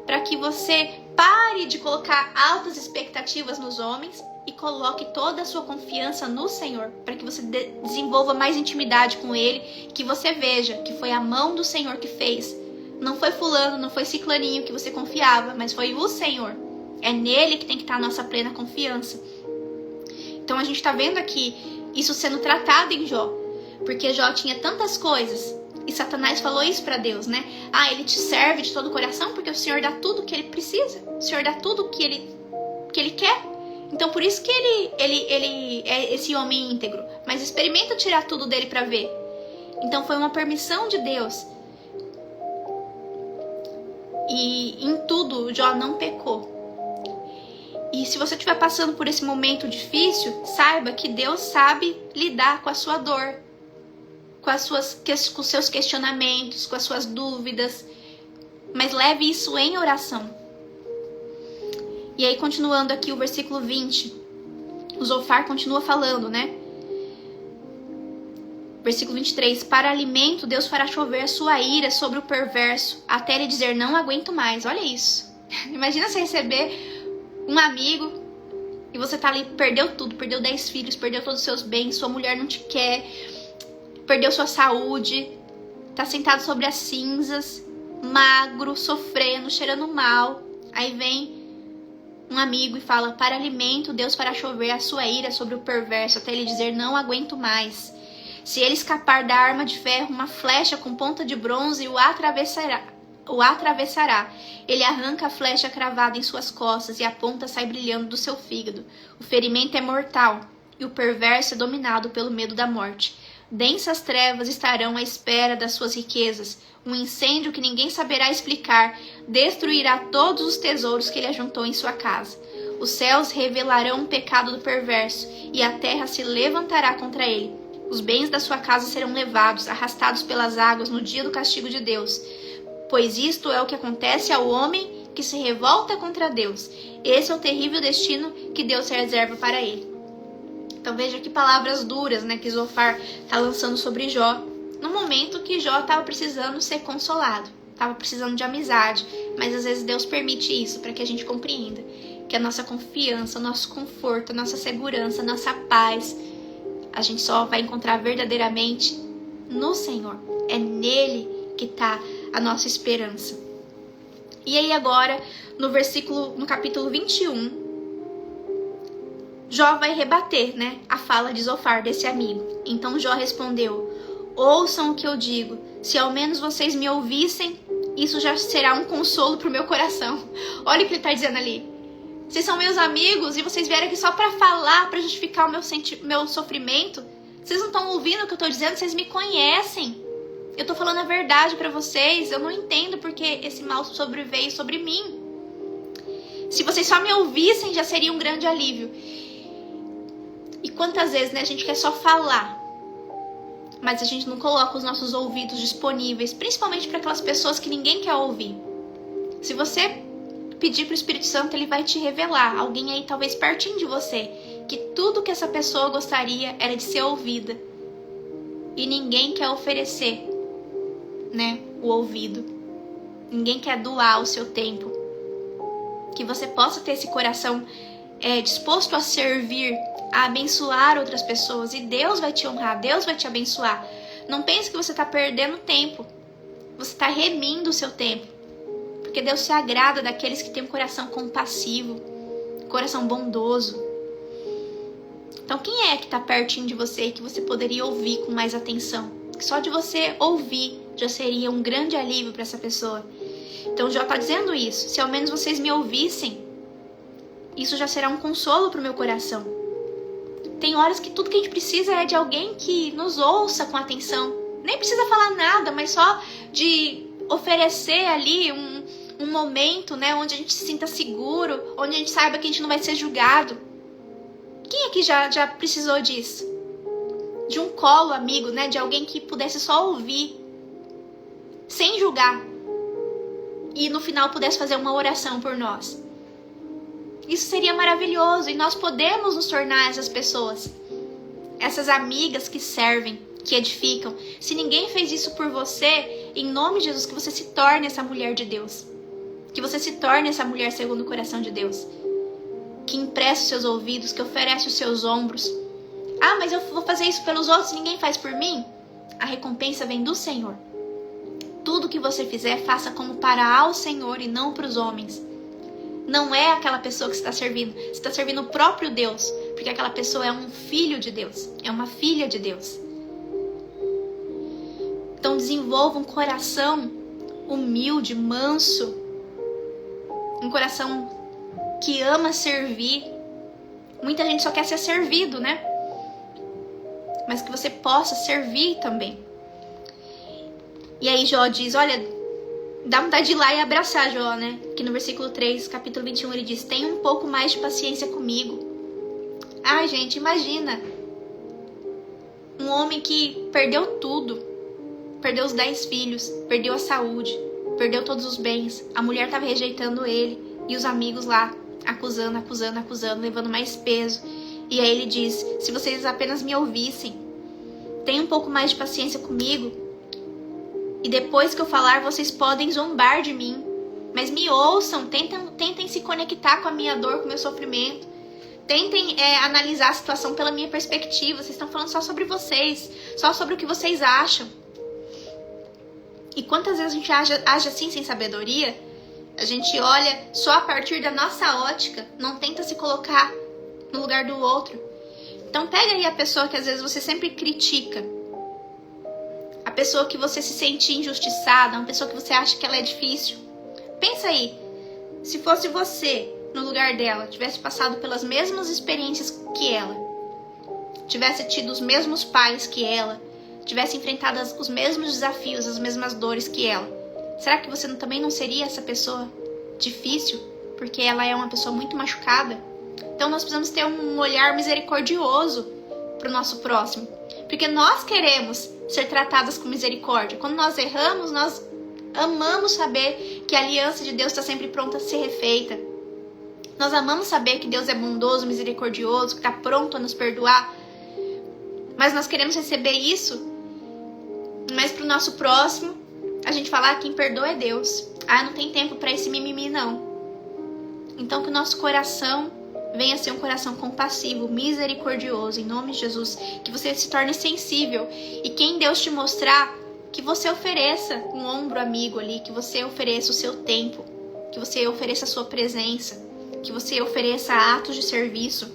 para que você pare de colocar altas expectativas nos homens e coloque toda a sua confiança no Senhor, para que você desenvolva mais intimidade com Ele, que você veja que foi a mão do Senhor que fez. Não foi fulano, não foi ciclaninho que você confiava, mas foi o Senhor. É nele que tem que estar a nossa plena confiança. Então a gente está vendo aqui isso sendo tratado em Jó, porque Jó tinha tantas coisas, e Satanás falou isso para Deus, né? Ah, ele te serve de todo o coração porque o Senhor dá tudo o que ele precisa, o Senhor dá tudo o que ele quer. Então por isso que ele é esse homem íntegro. Mas experimenta tirar tudo dele para ver. Então foi uma permissão de Deus. E em tudo Jó não pecou. E se você estiver passando por esse momento difícil, saiba que Deus sabe lidar com a sua dor, com os seus questionamentos, com as suas dúvidas, mas leve isso em oração. E aí, continuando aqui o versículo 20, o Zofar continua falando, né? Versículo 23, para alimento Deus fará chover a sua ira sobre o perverso, até ele dizer, não aguento mais. Olha isso. Imagina você receber um amigo e você tá ali, perdeu tudo, perdeu 10 filhos, perdeu todos os seus bens, sua mulher não te quer, perdeu sua saúde, tá sentado sobre as cinzas, magro, sofrendo, cheirando mal. Aí vem um amigo e fala, para alimento Deus fará chover a sua ira sobre o perverso, até ele dizer, não aguento mais. Se ele escapar da arma de ferro, uma flecha com ponta de bronze o atravessará. Ele arranca a flecha cravada em suas costas e a ponta sai brilhando do seu fígado. O ferimento é mortal e o perverso é dominado pelo medo da morte. Densas trevas estarão à espera das suas riquezas. Um incêndio que ninguém saberá explicar destruirá todos os tesouros que ele ajuntou em sua casa. Os céus revelarão o pecado do perverso e a terra se levantará contra ele. Os bens da sua casa serão levados, arrastados pelas águas no dia do castigo de Deus. Pois isto é o que acontece ao homem que se revolta contra Deus. Esse é o terrível destino que Deus reserva para ele. Então veja que palavras duras, né, que Zofar está lançando sobre Jó. No momento que Jó estava precisando ser consolado, estava precisando de amizade. Mas às vezes Deus permite isso para que a gente compreenda que a nossa confiança, o nosso conforto, a nossa segurança, a nossa paz, a gente só vai encontrar verdadeiramente no Senhor. É nele que está a nossa esperança. E aí agora, no capítulo 21, Jó vai rebater, né, a fala de Zofar, desse amigo. Então Jó respondeu, ouçam o que eu digo, se ao menos vocês me ouvissem, isso já será um consolo para o meu coração. Olha o que ele está dizendo ali. Vocês são meus amigos e vocês vieram aqui só para falar, para justificar o meu sofrimento. Vocês não estão ouvindo o que eu estou dizendo, vocês me conhecem. Eu estou falando a verdade para vocês, eu não entendo porque esse mal sobreveio sobre mim. Se vocês só me ouvissem, já seria um grande alívio. E quantas vezes, né, a gente quer só falar, mas a gente não coloca os nossos ouvidos disponíveis, principalmente para aquelas pessoas que ninguém quer ouvir. Se você pedir para o Espírito Santo, ele vai te revelar, alguém aí talvez pertinho de você, que tudo que essa pessoa gostaria era de ser ouvida. E ninguém quer oferecer, né, o ouvido. Ninguém quer doar o seu tempo. Que você possa ter esse coração disposto a servir, a abençoar outras pessoas. E Deus vai te honrar, Deus vai te abençoar. Não pense que você está perdendo tempo. Você está remindo o seu tempo. Porque Deus se agrada daqueles que têm um coração compassivo, coração bondoso. Então quem é que está pertinho de você e que você poderia ouvir com mais atenção? Que só de você ouvir já seria um grande alívio para essa pessoa. Então Jó está dizendo isso. Se ao menos vocês me ouvissem, isso já será um consolo para o meu coração. Tem horas que tudo que a gente precisa é de alguém que nos ouça com atenção. Nem precisa falar nada, mas só de oferecer ali um momento, né, onde a gente se sinta seguro, onde a gente saiba que a gente não vai ser julgado. Quem aqui já precisou disso? De um colo amigo, né, de alguém que pudesse só ouvir, sem julgar, e no final pudesse fazer uma oração por nós. Isso seria maravilhoso, e nós podemos nos tornar essas pessoas, essas amigas que servem, que edificam. Se ninguém fez isso por você, em nome de Jesus, que você se torne essa mulher de Deus. Que você se torne essa mulher segundo o coração de Deus. Que empresta os seus ouvidos, que oferece os seus ombros. Ah, mas eu vou fazer isso pelos outros e ninguém faz por mim? A recompensa vem do Senhor. Tudo que você fizer, faça como para ao Senhor e não para os homens. Não é aquela pessoa que você está servindo. Você está servindo o próprio Deus. Porque aquela pessoa é um filho de Deus. É uma filha de Deus. Então desenvolva um coração humilde, manso. Um coração que ama servir. Muita gente só quer ser servido, né? Mas que você possa servir também. E aí Jó diz, olha, dá vontade de ir lá e abraçar Jó, né? Que no versículo 3, capítulo 21, ele diz, tenha um pouco mais de paciência comigo. Ai, gente, imagina Um homem que perdeu tudo. Perdeu os 10 filhos, perdeu a saúde, perdeu todos os bens. A mulher estava rejeitando ele e os amigos lá acusando, levando mais peso. E aí ele diz: se vocês apenas me ouvissem, tenham um pouco mais de paciência comigo, e depois que eu falar, vocês podem zombar de mim. Mas me ouçam, tentem se conectar com a minha dor, com o meu sofrimento. Tentem analisar a situação pela minha perspectiva. Vocês estão falando só sobre vocês, só sobre o que vocês acham. E quantas vezes a gente age assim sem sabedoria? A gente olha só a partir da nossa ótica, não tenta se colocar no lugar do outro. Então pega aí a pessoa que às vezes você sempre critica. A pessoa que você se sente injustiçada, uma pessoa que você acha que ela é difícil. Pensa aí, se fosse você no lugar dela, tivesse passado pelas mesmas experiências que ela, tivesse tido os mesmos pais que ela, tivesse enfrentado os mesmos desafios, as mesmas dores que ela, será que você também não seria essa pessoa difícil? Porque ela é uma pessoa muito machucada? Então nós precisamos ter um olhar misericordioso para o nosso próximo. Porque nós queremos ser tratadas com misericórdia. Quando nós erramos, nós amamos saber que a aliança de Deus está sempre pronta a ser refeita. Nós amamos saber que Deus é bondoso, misericordioso, que está pronto a nos perdoar. Mas nós queremos receber isso. Mas para o nosso próximo, a gente fala: quem perdoa é Deus. Não tem tempo para esse mimimi, não. Então que o nosso coração venha a ser um coração compassivo, misericordioso, em nome de Jesus. Que você se torne sensível. E quem Deus te mostrar, que você ofereça um ombro amigo ali, que você ofereça o seu tempo, que você ofereça a sua presença, que você ofereça atos de serviço.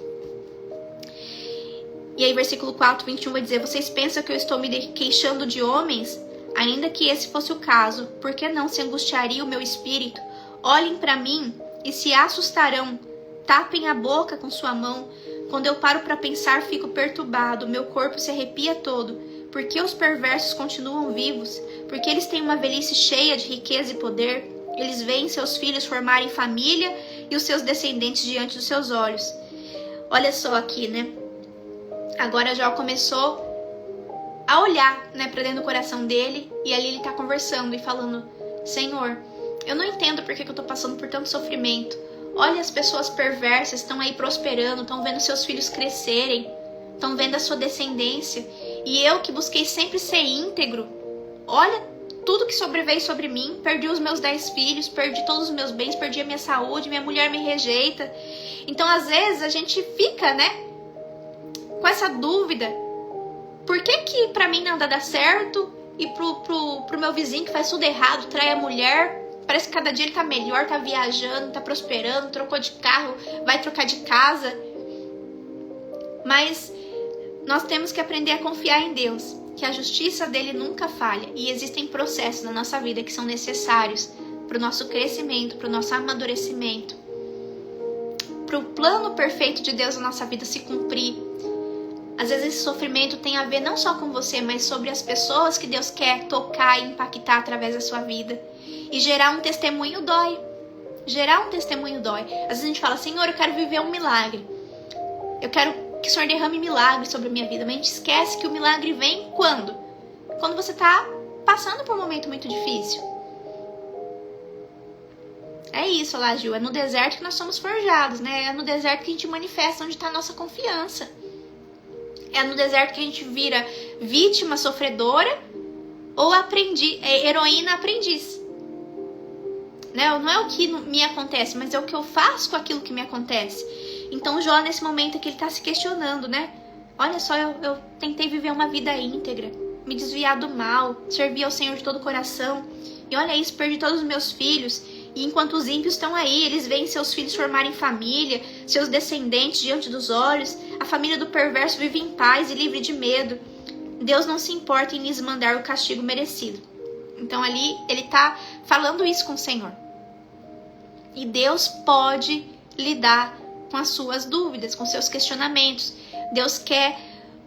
E aí versículo 4, 21 vai dizer: vocês pensam que eu estou me queixando de homens? Ainda que esse fosse o caso, por que não se angustiaria o meu espírito? Olhem para mim e se assustarão. Tapem a boca com sua mão. Quando eu paro para pensar, fico perturbado. Meu corpo se arrepia todo. Por que os perversos continuam vivos? Porque eles têm uma velhice cheia de riqueza e poder. Eles veem seus filhos formarem família e os seus descendentes diante dos seus olhos. Olha só aqui, né? Agora Jó começou a olhar, né, para dentro do coração dele. E ali ele está conversando e falando: Senhor, eu não entendo por que eu estou passando por tanto sofrimento. Olha, as pessoas perversas estão aí prosperando, estão vendo seus filhos crescerem, estão vendo a sua descendência. E eu que busquei sempre ser íntegro, olha tudo que sobreveio sobre mim. Perdi os meus 10 filhos, perdi todos os meus bens, perdi a minha saúde, minha mulher me rejeita. Então às vezes a gente fica, né, com essa dúvida: por que pra mim não dá certo e pro meu vizinho que faz tudo errado, trai a mulher, parece que cada dia ele tá melhor, tá viajando, tá prosperando, trocou de carro, vai trocar de casa. Mas nós temos que aprender a confiar em Deus, que a justiça dele nunca falha. E existem processos na nossa vida que são necessários para o nosso crescimento, para o nosso amadurecimento, para o plano perfeito de Deus na nossa vida se cumprir. Às vezes esse sofrimento tem a ver não só com você, mas sobre as pessoas que Deus quer tocar e impactar através da sua vida. E gerar um testemunho dói. Gerar um testemunho dói. Às vezes a gente fala: Senhor, eu quero viver um milagre. Eu quero que o Senhor derrame milagre sobre a minha vida. Mas a gente esquece que o milagre vem quando? Quando você está passando por um momento muito difícil. É isso, lá, Gil. É no deserto que nós somos forjados, né? É no deserto que a gente manifesta onde está a nossa confiança. É no deserto que a gente vira vítima sofredora ou heroína aprendiz. Né? Não é o que me acontece, mas é o que eu faço com aquilo que me acontece. Então Jó, nesse momento que ele está se questionando, né? Olha só, eu tentei viver uma vida íntegra, me desviar do mal, servir ao Senhor de todo o coração. E olha isso, perdi todos os meus filhos. E enquanto os ímpios estão aí, eles veem seus filhos formarem família, seus descendentes diante dos olhos. A família do perverso vive em paz e livre de medo. Deus não se importa em lhes mandar o castigo merecido. Então ali ele está falando isso com o Senhor. E Deus pode lidar com as suas dúvidas, com seus questionamentos. Deus quer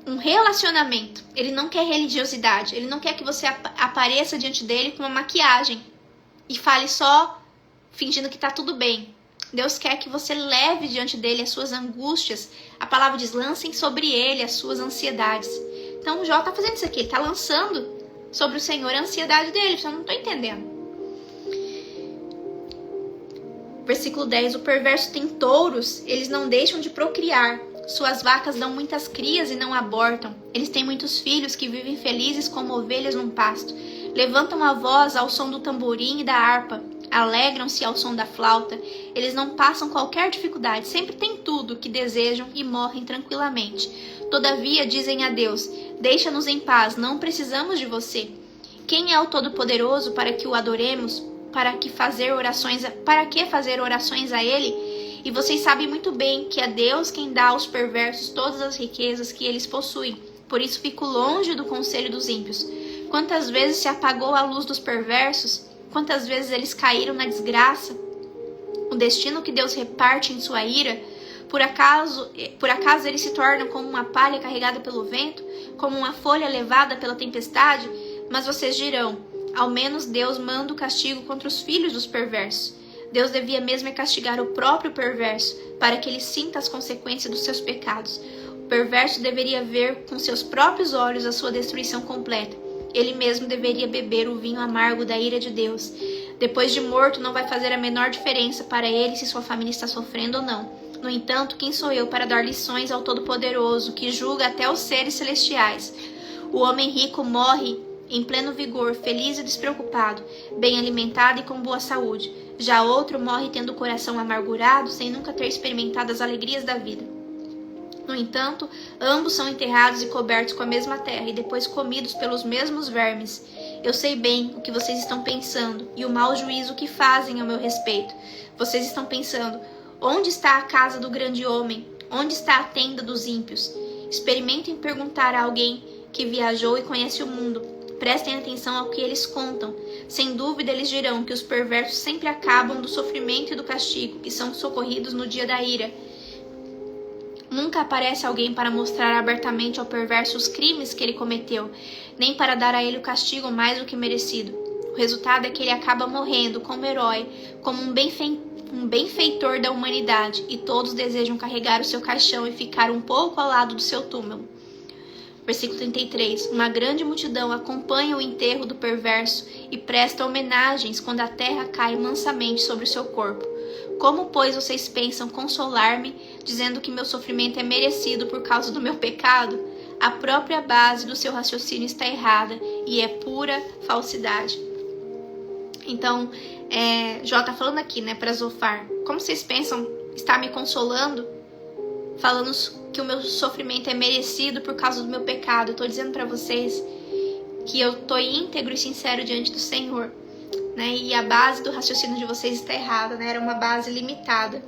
um relacionamento. Ele não quer religiosidade. Ele não quer que você apareça diante dele com uma maquiagem e fale só fingindo que está tudo bem. Deus quer que você leve diante dele as suas angústias. A palavra diz: lancem sobre ele as suas ansiedades. Então Jó tá fazendo isso aqui, ele tá lançando sobre o Senhor a ansiedade dele. Eu não tô entendendo. Versículo 10. O perverso tem touros, eles não deixam de procriar. Suas vacas dão muitas crias e não abortam. Eles têm muitos filhos que vivem felizes como ovelhas num pasto. Levantam a voz ao som do tamborim e da harpa. Alegram-se ao som da flauta. Eles não passam qualquer dificuldade. Sempre têm tudo o que desejam e morrem tranquilamente. Todavia dizem a Deus: deixa-nos em paz, não precisamos de você. Quem é o Todo-Poderoso para que o adoremos? Para que fazer orações a Ele? E vocês sabem muito bem que é Deus quem dá aos perversos todas as riquezas que eles possuem. Por isso fico longe do conselho dos ímpios. Quantas vezes se apagou a luz dos perversos? Quantas vezes eles caíram na desgraça? O destino que Deus reparte em sua ira? Por acaso eles se tornam como uma palha carregada pelo vento? Como uma folha levada pela tempestade? Mas vocês dirão: ao menos Deus manda o castigo contra os filhos dos perversos. Deus devia mesmo castigar o próprio perverso, para que ele sinta as consequências dos seus pecados. O perverso deveria ver com seus próprios olhos a sua destruição completa. Ele mesmo deveria beber o vinho amargo da ira de Deus. Depois de morto, não vai fazer a menor diferença para ele se sua família está sofrendo ou não. No entanto, quem sou eu para dar lições ao Todo-Poderoso, que julga até os seres celestiais? O homem rico morre em pleno vigor, feliz e despreocupado, bem alimentado e com boa saúde. Já outro morre tendo o coração amargurado, sem nunca ter experimentado as alegrias da vida. No entanto, ambos são enterrados e cobertos com a mesma terra e depois comidos pelos mesmos vermes. Eu sei bem o que vocês estão pensando e o mau juízo que fazem ao meu respeito. Vocês estão pensando: onde está a casa do grande homem? Onde está a tenda dos ímpios? Experimentem perguntar a alguém que viajou e conhece o mundo. Prestem atenção ao que eles contam. Sem dúvida eles dirão que os perversos sempre acabam do sofrimento e do castigo e são socorridos no dia da ira. Nunca aparece alguém para mostrar abertamente ao perverso os crimes que ele cometeu, nem para dar a ele o castigo mais do que merecido. O resultado é que ele acaba morrendo como herói, como um benfeitor da humanidade, e todos desejam carregar o seu caixão e ficar um pouco ao lado do seu túmulo. Versículo 33. Uma grande multidão acompanha o enterro do perverso e presta homenagens quando a terra cai mansamente sobre o seu corpo. Como, pois, vocês pensam consolar-me, dizendo que meu sofrimento é merecido por causa do meu pecado? A própria base do seu raciocínio está errada e é pura falsidade. Então, Jó está falando aqui, para Zofar. Como vocês pensam estar me consolando, falando que o meu sofrimento é merecido por causa do meu pecado? Eu estou dizendo para vocês que eu estou íntegro e sincero diante do Senhor. E a base do raciocínio de vocês está errada, era uma base limitada.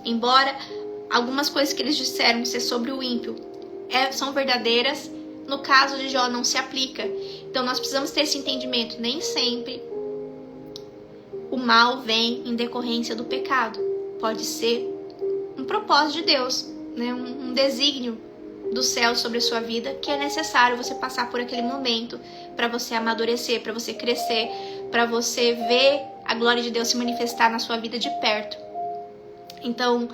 Embora algumas coisas que eles disseram ser sobre o ímpio são verdadeiras, no caso de Jó não se aplica. Então nós precisamos ter esse entendimento. Nem sempre o mal vem em decorrência do pecado. Pode ser um propósito de Deus, um desígnio do céu sobre a sua vida, que é necessário você passar por aquele momento para você amadurecer, para você crescer, para você ver a glória de Deus se manifestar na sua vida de perto. Então,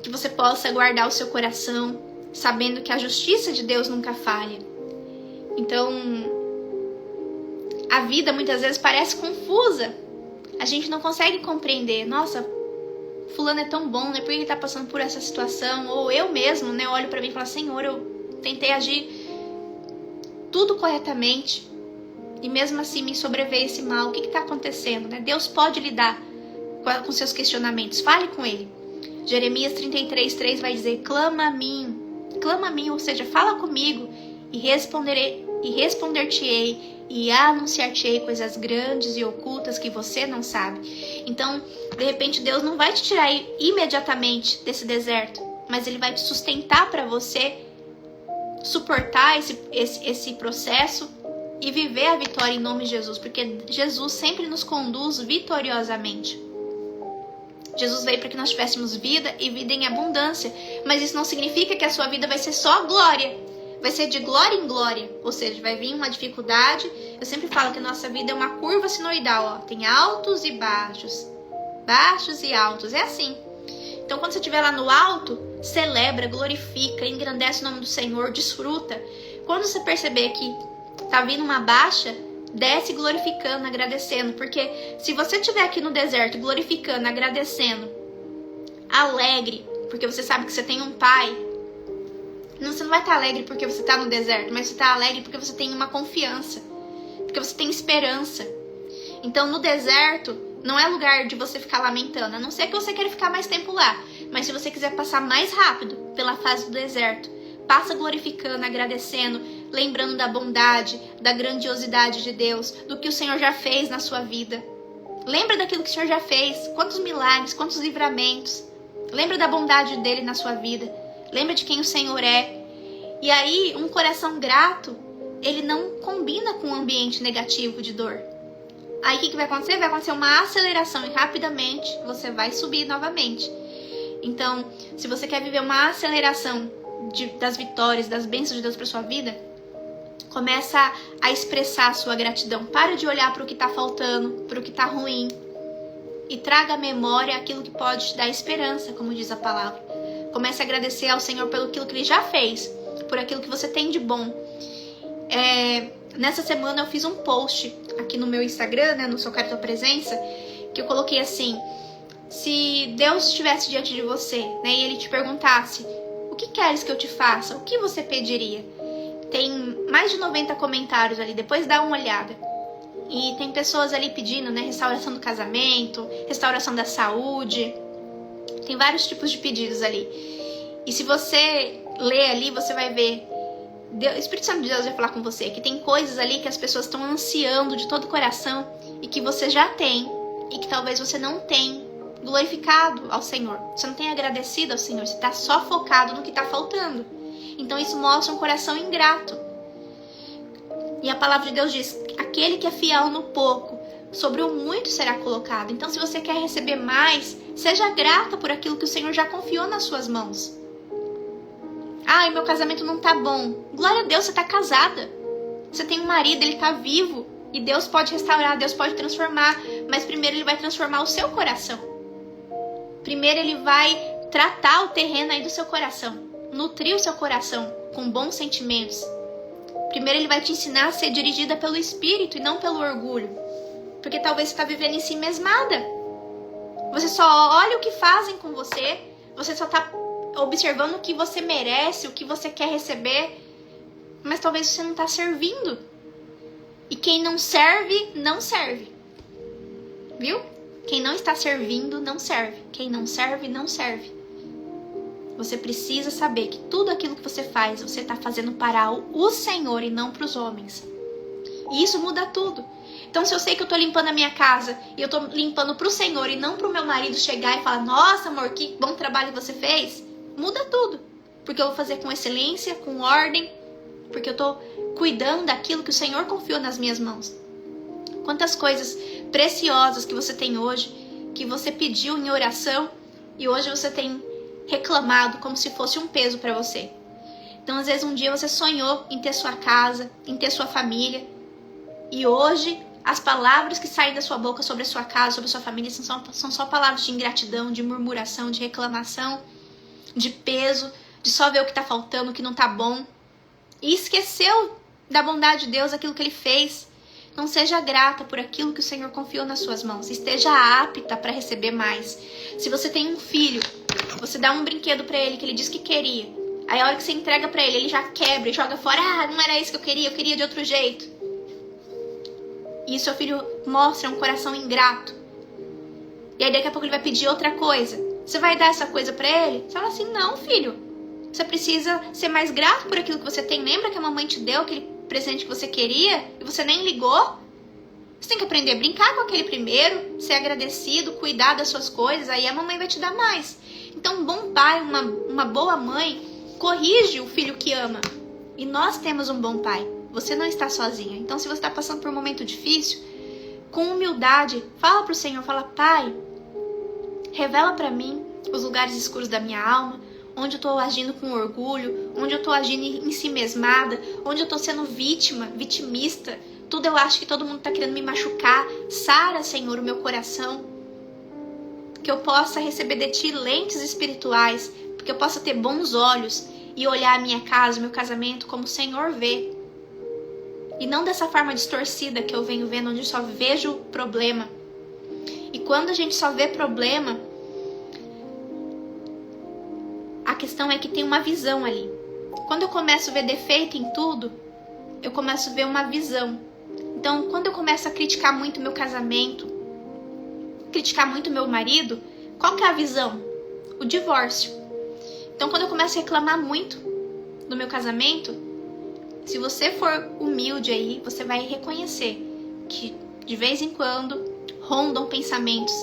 que você possa guardar o seu coração, sabendo que a justiça de Deus nunca falha. Então, a vida muitas vezes parece confusa. A gente não consegue compreender. Nossa, fulano é tão bom, por que ele tá passando por essa situação? Ou eu mesmo, olho pra mim e falo: Senhor, eu tentei agir tudo corretamente e mesmo assim me sobreveio esse mal. O que tá acontecendo? Deus pode lidar com seus questionamentos. Fale com Ele. Jeremias 33:3 vai dizer: clama a mim, ou seja, fala comigo e responder-te-ei e anunciar-te-ei coisas grandes e ocultas que você não sabe. Então, de repente, Deus não vai te tirar imediatamente desse deserto, mas Ele vai te sustentar para você suportar esse processo e viver a vitória em nome de Jesus, porque Jesus sempre nos conduz vitoriosamente. Jesus veio para que nós tivéssemos vida e vida em abundância, mas isso não significa que a sua vida vai ser só glória. Vai ser de glória em glória, ou seja, vai vir uma dificuldade. Eu sempre falo que a nossa vida é uma curva sinoidal, tem altos e baixos, baixos e altos, é assim. Então quando você estiver lá no alto, celebra, glorifica, engrandece o nome do Senhor, desfruta. Quando você perceber que tá vindo uma baixa, desce glorificando, agradecendo. Porque se você estiver aqui no deserto glorificando, agradecendo, alegre, porque você sabe que você tem um pai, você não vai estar alegre porque você está no deserto, mas você está alegre porque você tem uma confiança, porque você tem esperança. Então no deserto não é lugar de você ficar lamentando, a não ser que você queira ficar mais tempo lá. Mas se você quiser passar mais rápido pela fase do deserto, passa glorificando, agradecendo, lembrando da bondade, da grandiosidade de Deus, do que o Senhor já fez na sua vida. Lembra daquilo que o Senhor já fez, quantos milagres, quantos livramentos. Lembra da bondade dele na sua vida. Lembra de quem o Senhor é. E aí, um coração grato, ele não combina com um ambiente negativo de dor. Aí, o que vai acontecer? Vai acontecer uma aceleração e rapidamente você vai subir novamente. Então, se você quer viver uma aceleração das vitórias, das bênçãos de Deus para sua vida, começa a expressar a sua gratidão. Para de olhar para o que está faltando, para o que está ruim. E traga à memória aquilo que pode te dar esperança, como diz a palavra. Comece a agradecer ao Senhor pelo aquilo que Ele já fez, por aquilo que você tem de bom. Nessa semana eu fiz um post aqui no meu Instagram, no Sou Cara Tua Presença, que eu coloquei assim: se Deus estivesse diante de você, e Ele te perguntasse, o que queres que eu te faça? O que você pediria? Tem mais de 90 comentários ali, depois dá uma olhada. E tem pessoas ali pedindo, restauração do casamento, restauração da saúde. Tem vários tipos de pedidos ali. E se você ler ali, você vai ver, o Espírito Santo de Deus vai falar com você, que tem coisas ali que as pessoas estão ansiando de todo o coração e que você já tem e que talvez você não tenha glorificado ao Senhor. Você não tem agradecido ao Senhor, você está só focado no que está faltando. Então isso mostra um coração ingrato. E a palavra de Deus diz, aquele que é fiel no pouco, sobre o muito será colocado. Então se você quer receber mais, seja grata por aquilo que o Senhor já confiou nas suas mãos. Ai, meu casamento não tá bom. Glória a Deus, você tá casada. Você tem um marido, ele tá vivo. E Deus pode restaurar, Deus pode transformar. Mas primeiro Ele vai transformar o seu coração. Primeiro Ele vai tratar o terreno aí do seu coração. Nutrir o seu coração com bons sentimentos. Primeiro Ele vai te ensinar a ser dirigida pelo Espírito e não pelo orgulho. Porque talvez você está vivendo em si mesmada. Você só olha o que fazem com você. Você só está observando o que você merece, o que você quer receber. Mas talvez você não está servindo. E quem não serve, não serve. Viu? Quem não está servindo, não serve. Quem não serve, não serve. Você precisa saber que tudo aquilo que você faz, você está fazendo para o Senhor e não para os homens. E isso muda tudo. Então, se eu sei que eu estou limpando a minha casa e eu estou limpando para o Senhor e não para o meu marido chegar e falar, nossa, amor, que bom trabalho você fez, muda tudo. Porque eu vou fazer com excelência, com ordem, porque eu estou cuidando daquilo que o Senhor confiou nas minhas mãos. Quantas coisas preciosas que você tem hoje, que você pediu em oração e hoje você tem reclamado como se fosse um peso para você. Então, às vezes, um dia você sonhou em ter sua casa, em ter sua família, e hoje as palavras que saem da sua boca sobre a sua casa, sobre a sua família, são só palavras de ingratidão, de murmuração, de reclamação, de peso, de só ver o que está faltando, o que não está bom, e esqueceu da bondade de Deus, aquilo que Ele fez. Não seja grata por aquilo que o Senhor confiou nas suas mãos. Esteja apta para receber mais. Se você tem um filho, você dá um brinquedo para ele que ele disse que queria. Aí a hora que você entrega para ele, ele já quebra e joga fora. Ah, não era isso que eu queria de outro jeito. E seu filho mostra um coração ingrato. E aí daqui a pouco ele vai pedir outra coisa. Você vai dar essa coisa para ele? Você fala assim, não, filho. Você precisa ser mais grato por aquilo que você tem. Lembra que a mamãe te deu aquele presente que você queria e você nem ligou? Você tem que aprender a brincar com aquele primeiro, ser agradecido, cuidar das suas coisas, aí a mamãe vai te dar mais. Então um bom pai, uma boa mãe, corrige o filho que ama. E nós temos um bom pai. Você não está sozinha. Então se você está passando por um momento difícil, com humildade, fala para o Senhor, fala, Pai, revela para mim os lugares escuros da minha alma, onde eu estou agindo com orgulho, onde eu estou agindo em si mesmada, onde eu estou sendo vítima, vitimista. Tudo eu acho que todo mundo está querendo me machucar. Sara, Senhor, o meu coração. Que eu possa receber de Ti lentes espirituais, porque eu possa ter bons olhos e olhar a minha casa, o meu casamento como o Senhor vê. E não dessa forma distorcida que eu venho vendo, onde eu só vejo problema. E quando a gente só vê problema, a questão é que tem uma visão ali. Quando eu começo a ver defeito em tudo, eu começo a ver uma visão. Então, quando eu começo a criticar muito meu casamento, criticar muito meu marido, qual que é a visão? O divórcio. Então, quando eu começo a reclamar muito do meu casamento, se você for humilde aí, você vai reconhecer que de vez em quando rondam pensamentos.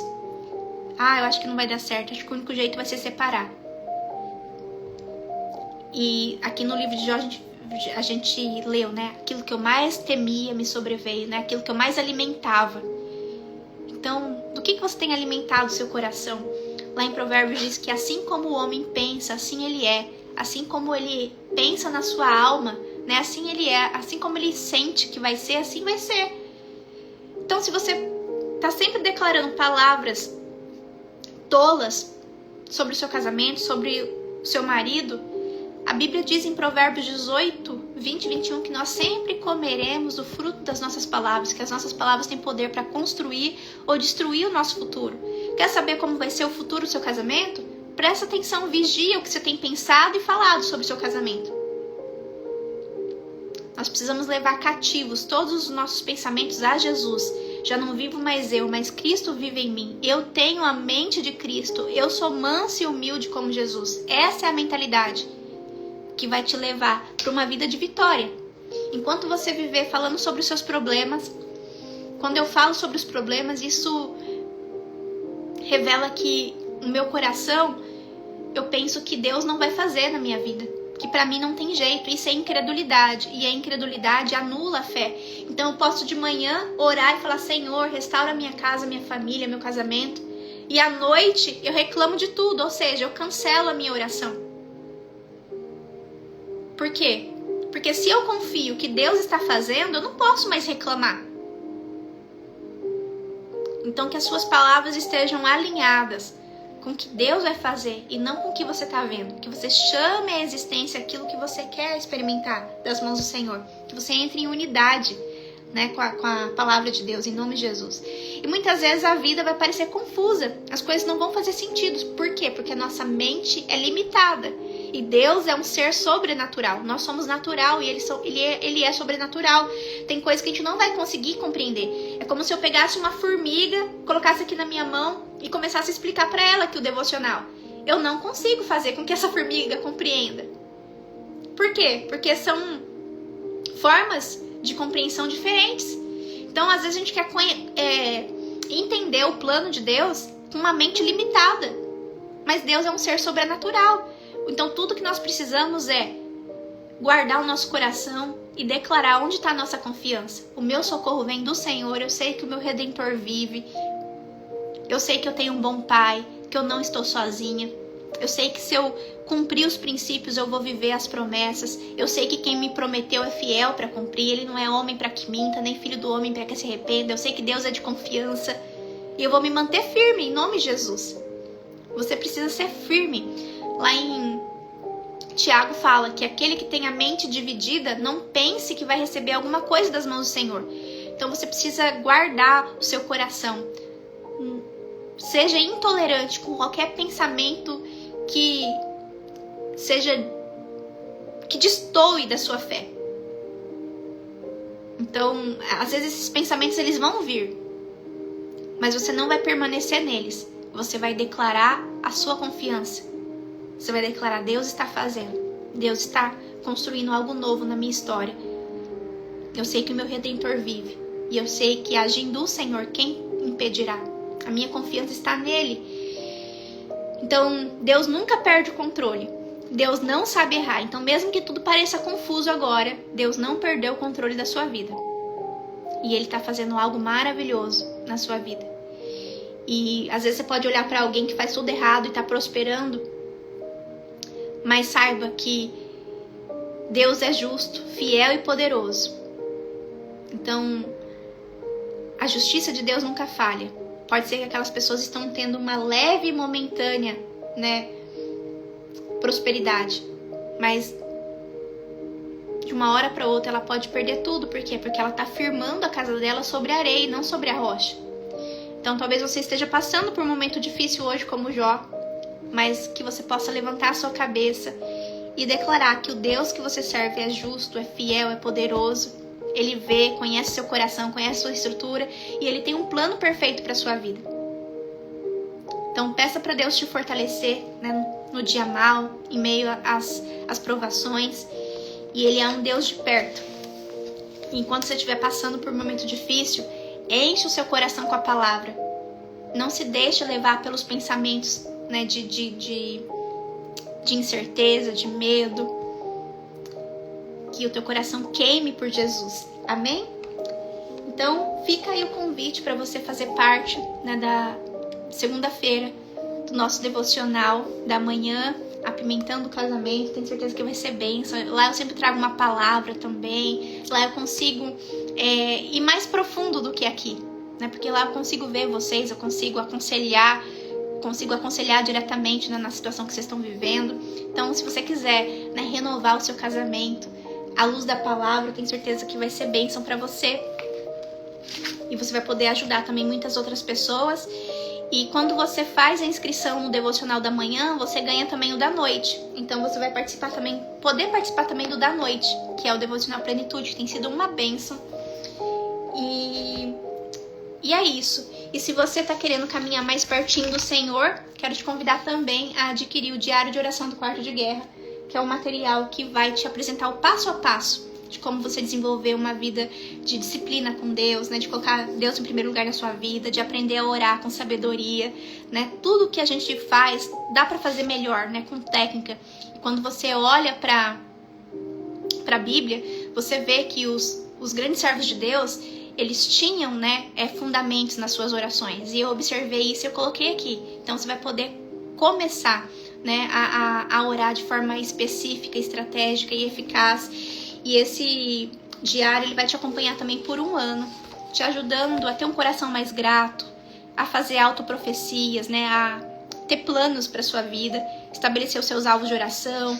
Eu acho que não vai dar certo, acho que o único jeito vai ser separar. E aqui no livro de Jó a gente leu, né? Aquilo que eu mais temia me sobreveio, né? Aquilo que eu mais alimentava. Então, do que você tem alimentado o seu coração? Lá em Provérbios diz que assim como o homem pensa, assim ele é. Assim como ele pensa na sua alma, né? Assim ele é. Assim como ele sente que vai ser, assim vai ser. Então, se você tá sempre declarando palavras tolas sobre o seu casamento, sobre o seu marido, a Bíblia diz em Provérbios 18, 20 e 21 que nós sempre comeremos o fruto das nossas palavras, que as nossas palavras têm poder para construir ou destruir o nosso futuro. Quer saber como vai ser o futuro do seu casamento? Presta atenção, vigia o que você tem pensado e falado sobre o seu casamento. Nós precisamos levar cativos todos os nossos pensamentos a Jesus. Já não vivo mais eu, mas Cristo vive em mim. Eu tenho a mente de Cristo. Eu sou manso e humilde como Jesus. Essa é a mentalidade que vai te levar para uma vida de vitória. Enquanto você viver falando sobre os seus problemas, quando eu falo sobre os problemas, isso revela que no meu coração eu penso que Deus não vai fazer na minha vida, que para mim não tem jeito. Isso é incredulidade, e a incredulidade anula a fé. Então eu posso de manhã orar e falar: Senhor, restaura minha casa, minha família, meu casamento, e à noite eu reclamo de tudo, ou seja, eu cancelo a minha oração. Por quê? Porque se eu confio que Deus está fazendo, eu não posso mais reclamar. Então que as suas palavras estejam alinhadas com o que Deus vai fazer e não com o que você está vendo. Que você chame à existência aquilo que você quer experimentar das mãos do Senhor. Que você entre em unidade, né, com a palavra de Deus, em nome de Jesus. E muitas vezes a vida vai parecer confusa. As coisas não vão fazer sentido. Por quê? Porque a nossa mente é limitada. E Deus é um ser sobrenatural. Nós somos natural e ele é sobrenatural. Tem coisas que a gente não vai conseguir compreender. É como se eu pegasse uma formiga, colocasse aqui na minha mão e começasse a explicar para ela aqui o devocional. Eu não consigo fazer com que essa formiga compreenda. Por quê? Porque são formas de compreensão diferentes. Então, às vezes a gente quer entender o plano de Deus com uma mente limitada. Mas Deus é um ser sobrenatural. Então tudo que nós precisamos é guardar o nosso coração e declarar onde está a nossa confiança. O meu socorro vem do Senhor, eu sei que o meu Redentor vive, eu sei que eu tenho um bom Pai, que eu não estou sozinha, eu sei que se eu cumprir os princípios eu vou viver as promessas, eu sei que quem me prometeu é fiel para cumprir, ele não é homem para que minta, nem filho do homem para que se arrependa, eu sei que Deus é de confiança e eu vou me manter firme em nome de Jesus. Você precisa ser firme. Lá em Tiago fala que aquele que tem a mente dividida não pense que vai receber alguma coisa das mãos do Senhor. Então você precisa guardar o seu coração. Seja intolerante com qualquer pensamento que destoe da sua fé. Então, às vezes esses pensamentos eles vão vir, mas você não vai permanecer neles. Você vai declarar a sua confiança. Você vai declarar: Deus está fazendo. Deus está construindo algo novo na minha história. Eu sei que o meu Redentor vive. E eu sei que agindo o Senhor, quem impedirá? A minha confiança está nele. Então, Deus nunca perde o controle. Deus não sabe errar. Então, mesmo que tudo pareça confuso agora, Deus não perdeu o controle da sua vida. E Ele está fazendo algo maravilhoso na sua vida. E às vezes você pode olhar para alguém que faz tudo errado e está prosperando. Mas saiba que Deus é justo, fiel e poderoso. Então, a justiça de Deus nunca falha. Pode ser que aquelas pessoas estão tendo uma leve e momentânea, prosperidade. mas de uma hora para outra ela pode perder tudo. Por quê? Porque ela está firmando a casa dela sobre a areia e não sobre a rocha. Então talvez você esteja passando por um momento difícil hoje como Jó, mas que você possa levantar a sua cabeça e declarar que o Deus que você serve é justo, é fiel, é poderoso. Ele vê, conhece seu coração, conhece sua estrutura e Ele tem um plano perfeito para sua vida. Então peça para Deus te fortalecer, né, no dia mal, em meio às provações. E Ele é um Deus de perto. E enquanto você estiver passando por um momento difícil, enche o seu coração com a palavra. Não se deixe levar pelos pensamentos, né, de incerteza, de medo. Que o teu coração queime por Jesus. Amém? Então, fica aí o convite para você fazer parte, né, da segunda-feira do nosso devocional da manhã, Apimentando o Casamento. Tenho certeza que vai ser bênção. Lá eu sempre trago uma palavra também. Lá eu consigo ir mais profundo do que aqui, né? Porque lá eu consigo ver vocês, eu consigo aconselhar diretamente, né, na situação que vocês estão vivendo. Então, se você quiser, né, renovar o seu casamento à luz da palavra, eu tenho certeza que vai ser bênção para você. E você vai poder ajudar também muitas outras pessoas. E quando você faz a inscrição no devocional da manhã, você ganha também o da noite. Então você vai poder participar também do da noite, que é o devocional Plenitude, que tem sido uma bênção. E é isso. E se você está querendo caminhar mais pertinho do Senhor, quero te convidar também a adquirir o Diário de Oração do Quarto de Guerra, que é um material que vai te apresentar o passo a passo de como você desenvolver uma vida de disciplina com Deus, né? De colocar Deus em primeiro lugar na sua vida, de aprender a orar com sabedoria, né? Tudo que a gente faz dá para fazer melhor, né? Com técnica. E quando você olha para a Bíblia, você vê que os grandes servos de Deus, eles tinham, né, fundamentos nas suas orações. E eu observei isso e eu coloquei aqui. Então você vai poder começar, né, a orar de forma específica, estratégica e eficaz. E esse diário ele vai te acompanhar também por 1 ano, te ajudando a ter um coração mais grato, a fazer autoprofecias, né, a ter planos para sua vida, estabelecer os seus alvos de oração.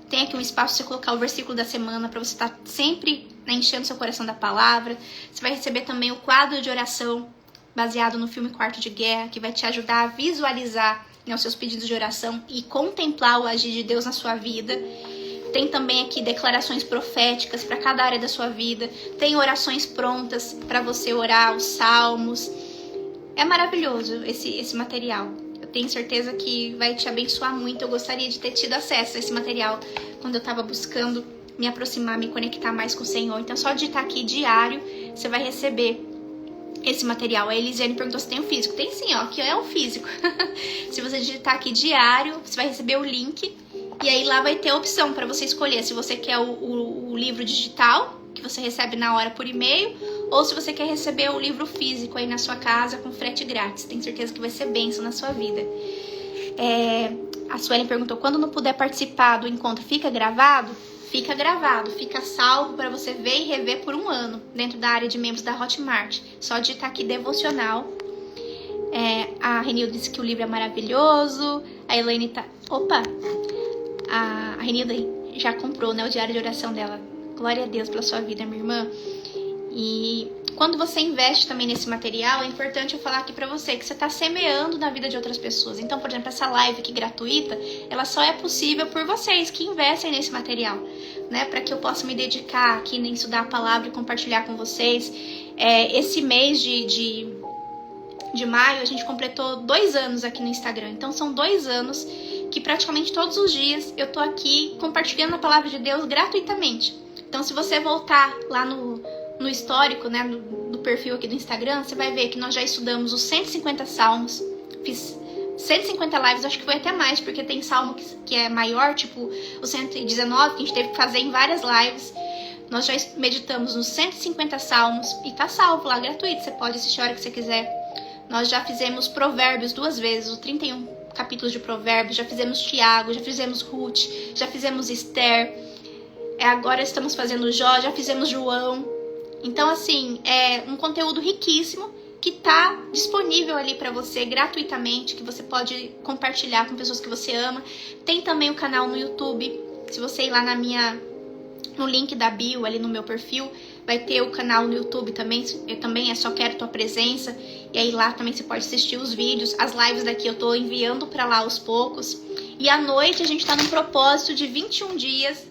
Tem aqui um espaço para você colocar o versículo da semana para você estar sempre, né, enchendo seu coração da palavra. Você vai receber também o quadro de oração baseado no filme Quarto de Guerra, que vai te ajudar a visualizar, né, os seus pedidos de oração e contemplar o agir de Deus na sua vida. Tem também aqui declarações proféticas para cada área da sua vida. Tem orações prontas para você orar, os salmos. É maravilhoso esse material. Eu tenho certeza que vai te abençoar muito. Eu gostaria de ter tido acesso a esse material quando eu estava buscando me aproximar, me conectar mais com o Senhor. Então, só digitar aqui diário, você vai receber esse material. A Elisiane perguntou se tem o físico. Tem sim, ó, aqui é o físico. Se você digitar aqui diário, você vai receber o link. E aí lá vai ter a opção para você escolher se você quer o livro digital, que você recebe na hora por e-mail, ou se você quer receber o livro físico aí na sua casa com frete grátis. Tenho certeza que vai ser bênção na sua vida. A Suelen perguntou, quando não puder participar do encontro, fica gravado? Fica gravado, fica salvo para você ver e rever por 1 ano, dentro da área de membros da Hotmart. Só digitar aqui devocional. A Renilda disse que o livro é maravilhoso. A Elaine tá... Opa! A Renilda já comprou, né, o diário de oração dela. Glória a Deus pela sua vida, minha irmã. E quando você investe também nesse material, é importante eu falar aqui pra você que você tá semeando na vida de outras pessoas. Então, por exemplo, essa live aqui gratuita, ela só é possível por vocês que investem nesse material, né? Pra que eu possa me dedicar aqui em estudar a palavra e compartilhar com vocês. Esse mês de maio, a gente completou 2 anos aqui no Instagram. Então, são 2 anos que praticamente todos os dias eu tô aqui compartilhando a palavra de Deus gratuitamente. Então, se você voltar lá no histórico, né, do perfil aqui do Instagram, você vai ver que nós já estudamos os 150 salmos. Fiz 150 lives, acho que foi até mais, porque tem salmo que é maior, tipo o 119, que a gente teve que fazer em várias lives. Nós já meditamos nos 150 salmos e tá salvo lá, gratuito. Você pode assistir a hora que você quiser. Nós já fizemos Provérbios 2 vezes, os 31 capítulos de Provérbios, já fizemos Tiago, já fizemos Ruth, já fizemos Esther, agora estamos fazendo Jó, já fizemos João. Então, assim, é um conteúdo riquíssimo que tá disponível ali para você gratuitamente, que você pode compartilhar com pessoas que você ama. Tem também o canal no YouTube, Se você ir lá no link da bio, ali no meu perfil, vai ter o canal no YouTube também. Eu também só quero tua presença. E aí lá também você pode assistir os vídeos. As lives daqui eu tô enviando pra lá aos poucos. E à noite a gente tá num propósito de 31 dias,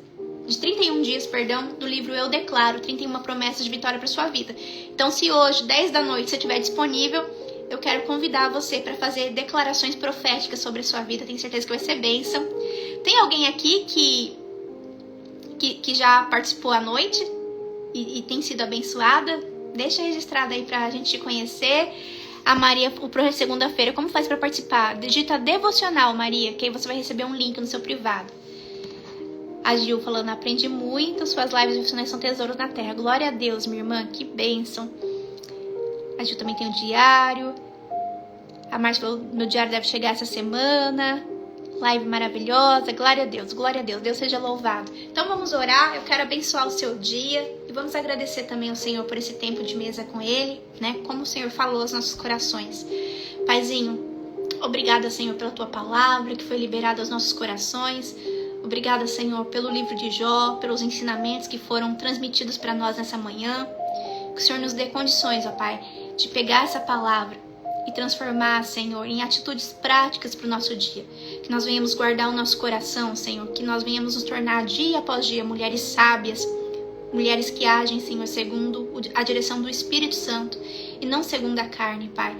do livro Eu Declaro, 31 promessas de vitória pra sua vida. Então se hoje, 10 da noite, você estiver disponível, eu quero convidar você para fazer declarações proféticas sobre a sua vida. Tenho certeza que vai ser bênção. Tem alguém aqui que já participou à noite e tem sido abençoada? Deixa registrado aí pra gente te conhecer. A Maria, o projeto segunda-feira, como faz para participar? Digita devocional, Maria, que aí você vai receber um link no seu privado. A Gil falando, aprendi muito, suas lives devocionais são tesouros na terra. Glória a Deus, minha irmã, que bênção. A Gil também tem o diário. A Márcia falou, meu diário deve chegar essa semana. Live maravilhosa, glória a Deus, Deus seja louvado. Então vamos orar, eu quero abençoar o seu dia e vamos agradecer também ao Senhor por esse tempo de mesa com Ele, né? Como o Senhor falou aos nossos corações. Paizinho, obrigada, Senhor, pela Tua palavra que foi liberada aos nossos corações. Obrigada, Senhor, pelo livro de Jó, pelos ensinamentos que foram transmitidos para nós nessa manhã. Que o Senhor nos dê condições, ó Pai, de pegar essa palavra e transformar, Senhor, em atitudes práticas para o nosso dia. Que nós venhamos guardar o nosso coração, Senhor. Que nós venhamos nos tornar dia após dia mulheres sábias, mulheres que agem, Senhor, segundo a direção do Espírito Santo e não segundo a carne, Pai.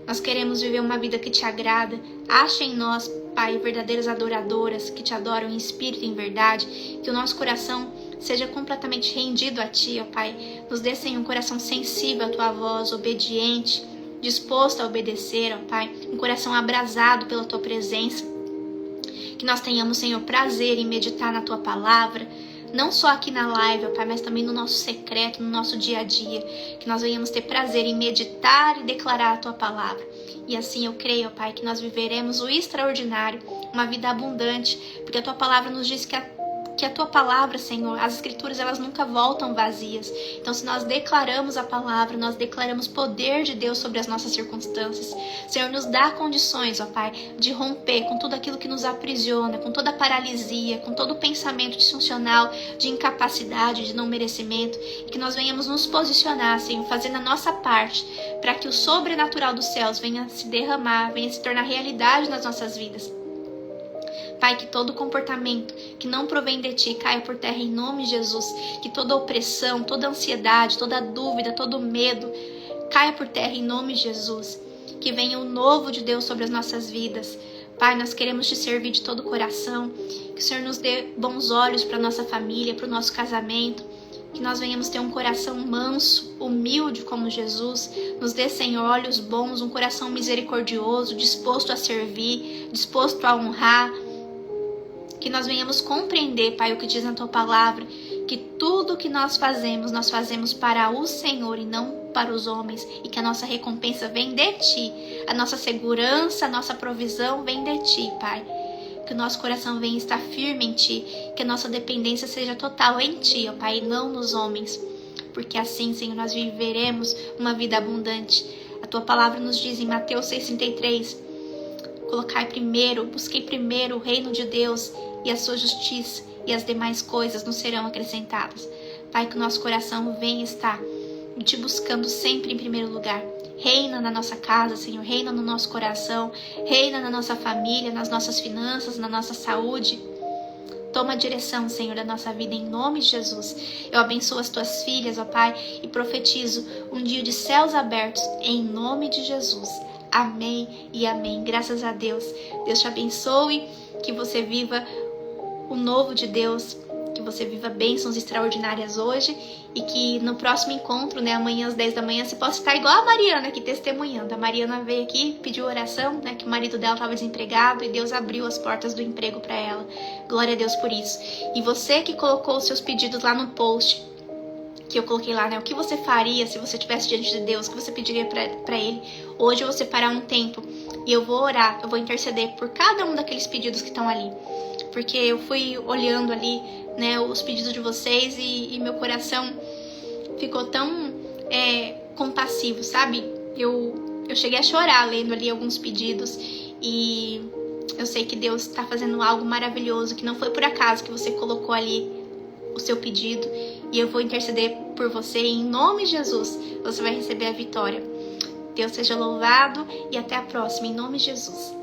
Nós queremos viver uma vida que te agrada. Acha em nós, Pai, verdadeiras adoradoras que te adoram em espírito e em verdade. Que o nosso coração seja completamente rendido a Ti, ó Pai. Nos dê, Senhor, um coração sensível à Tua voz, obediente, disposto a obedecer, ó Pai, um coração abrasado pela Tua presença. Que nós tenhamos, Senhor, prazer em meditar na Tua palavra, não só aqui na live, ó Pai, mas também no nosso secreto, no nosso dia a dia. Que nós venhamos ter prazer em meditar e declarar a Tua palavra. E assim eu creio, ó Pai, que nós viveremos o extraordinário, uma vida abundante, porque a Tua palavra nos diz que a Tua palavra, Senhor, as Escrituras, elas nunca voltam vazias. Então, se nós declaramos a palavra, nós declaramos poder de Deus sobre as nossas circunstâncias. Senhor, nos dá condições, ó Pai, de romper com tudo aquilo que nos aprisiona, com toda a paralisia, com todo o pensamento disfuncional, de incapacidade, de não merecimento, e que nós venhamos nos posicionar, Senhor, fazendo a nossa parte, para que o sobrenatural dos céus venha se derramar, venha se tornar realidade nas nossas vidas. Pai, que todo comportamento que não provém de Ti caia por terra em nome de Jesus. Que toda opressão, toda ansiedade, toda dúvida, todo medo caia por terra em nome de Jesus. Que venha o novo de Deus sobre as nossas vidas. Pai, nós queremos Te servir de todo o coração. Que o Senhor nos dê bons olhos para a nossa família, para o nosso casamento. Que nós venhamos ter um coração manso, humilde como Jesus. Nos dê, Senhor, olhos bons, um coração misericordioso, disposto a servir, disposto a honrar. Que nós venhamos compreender, Pai, o que diz na Tua palavra, que tudo que nós fazemos para o Senhor e não para os homens, e que a nossa recompensa vem de Ti, a nossa segurança, a nossa provisão vem de Ti, Pai. Que o nosso coração venha estar firme em Ti, que a nossa dependência seja total em Ti, ó Pai, e não nos homens, porque assim, Senhor, nós viveremos uma vida abundante. A Tua palavra nos diz em Mateus 6,33, busquei primeiro o reino de Deus e a sua justiça, e as demais coisas nos serão acrescentadas. Pai, que o nosso coração venha estar Te buscando sempre em primeiro lugar. Reina na nossa casa, Senhor, reina no nosso coração, reina na nossa família, nas nossas finanças, na nossa saúde. Toma a direção, Senhor, da nossa vida em nome de Jesus. Eu abençoo as Tuas filhas, ó Pai, e profetizo um dia de céus abertos em nome de Jesus. Amém e amém. Graças a Deus. Deus te abençoe, que você viva o novo de Deus, que você viva bênçãos extraordinárias hoje e que no próximo encontro, né, amanhã às 10 da manhã, você possa estar igual a Mariana aqui testemunhando. A Mariana veio aqui, pediu oração, né, que o marido dela estava desempregado e Deus abriu as portas do emprego para ela. Glória a Deus por isso. E você que colocou os seus pedidos lá no post, que eu coloquei lá, né, o que você faria se você estivesse diante de Deus, o que você pediria para Ele? Hoje eu vou separar um tempo e eu vou orar, eu vou interceder por cada um daqueles pedidos que estão ali. Porque eu fui olhando ali, né, os pedidos de vocês e meu coração ficou tão compassivo, sabe? Eu cheguei a chorar lendo ali alguns pedidos e Eu sei que Deus está fazendo algo maravilhoso, que não foi por acaso que você colocou ali o seu pedido. E eu vou interceder por você e em nome de Jesus você vai receber a vitória. Deus seja louvado e até a próxima, em nome de Jesus.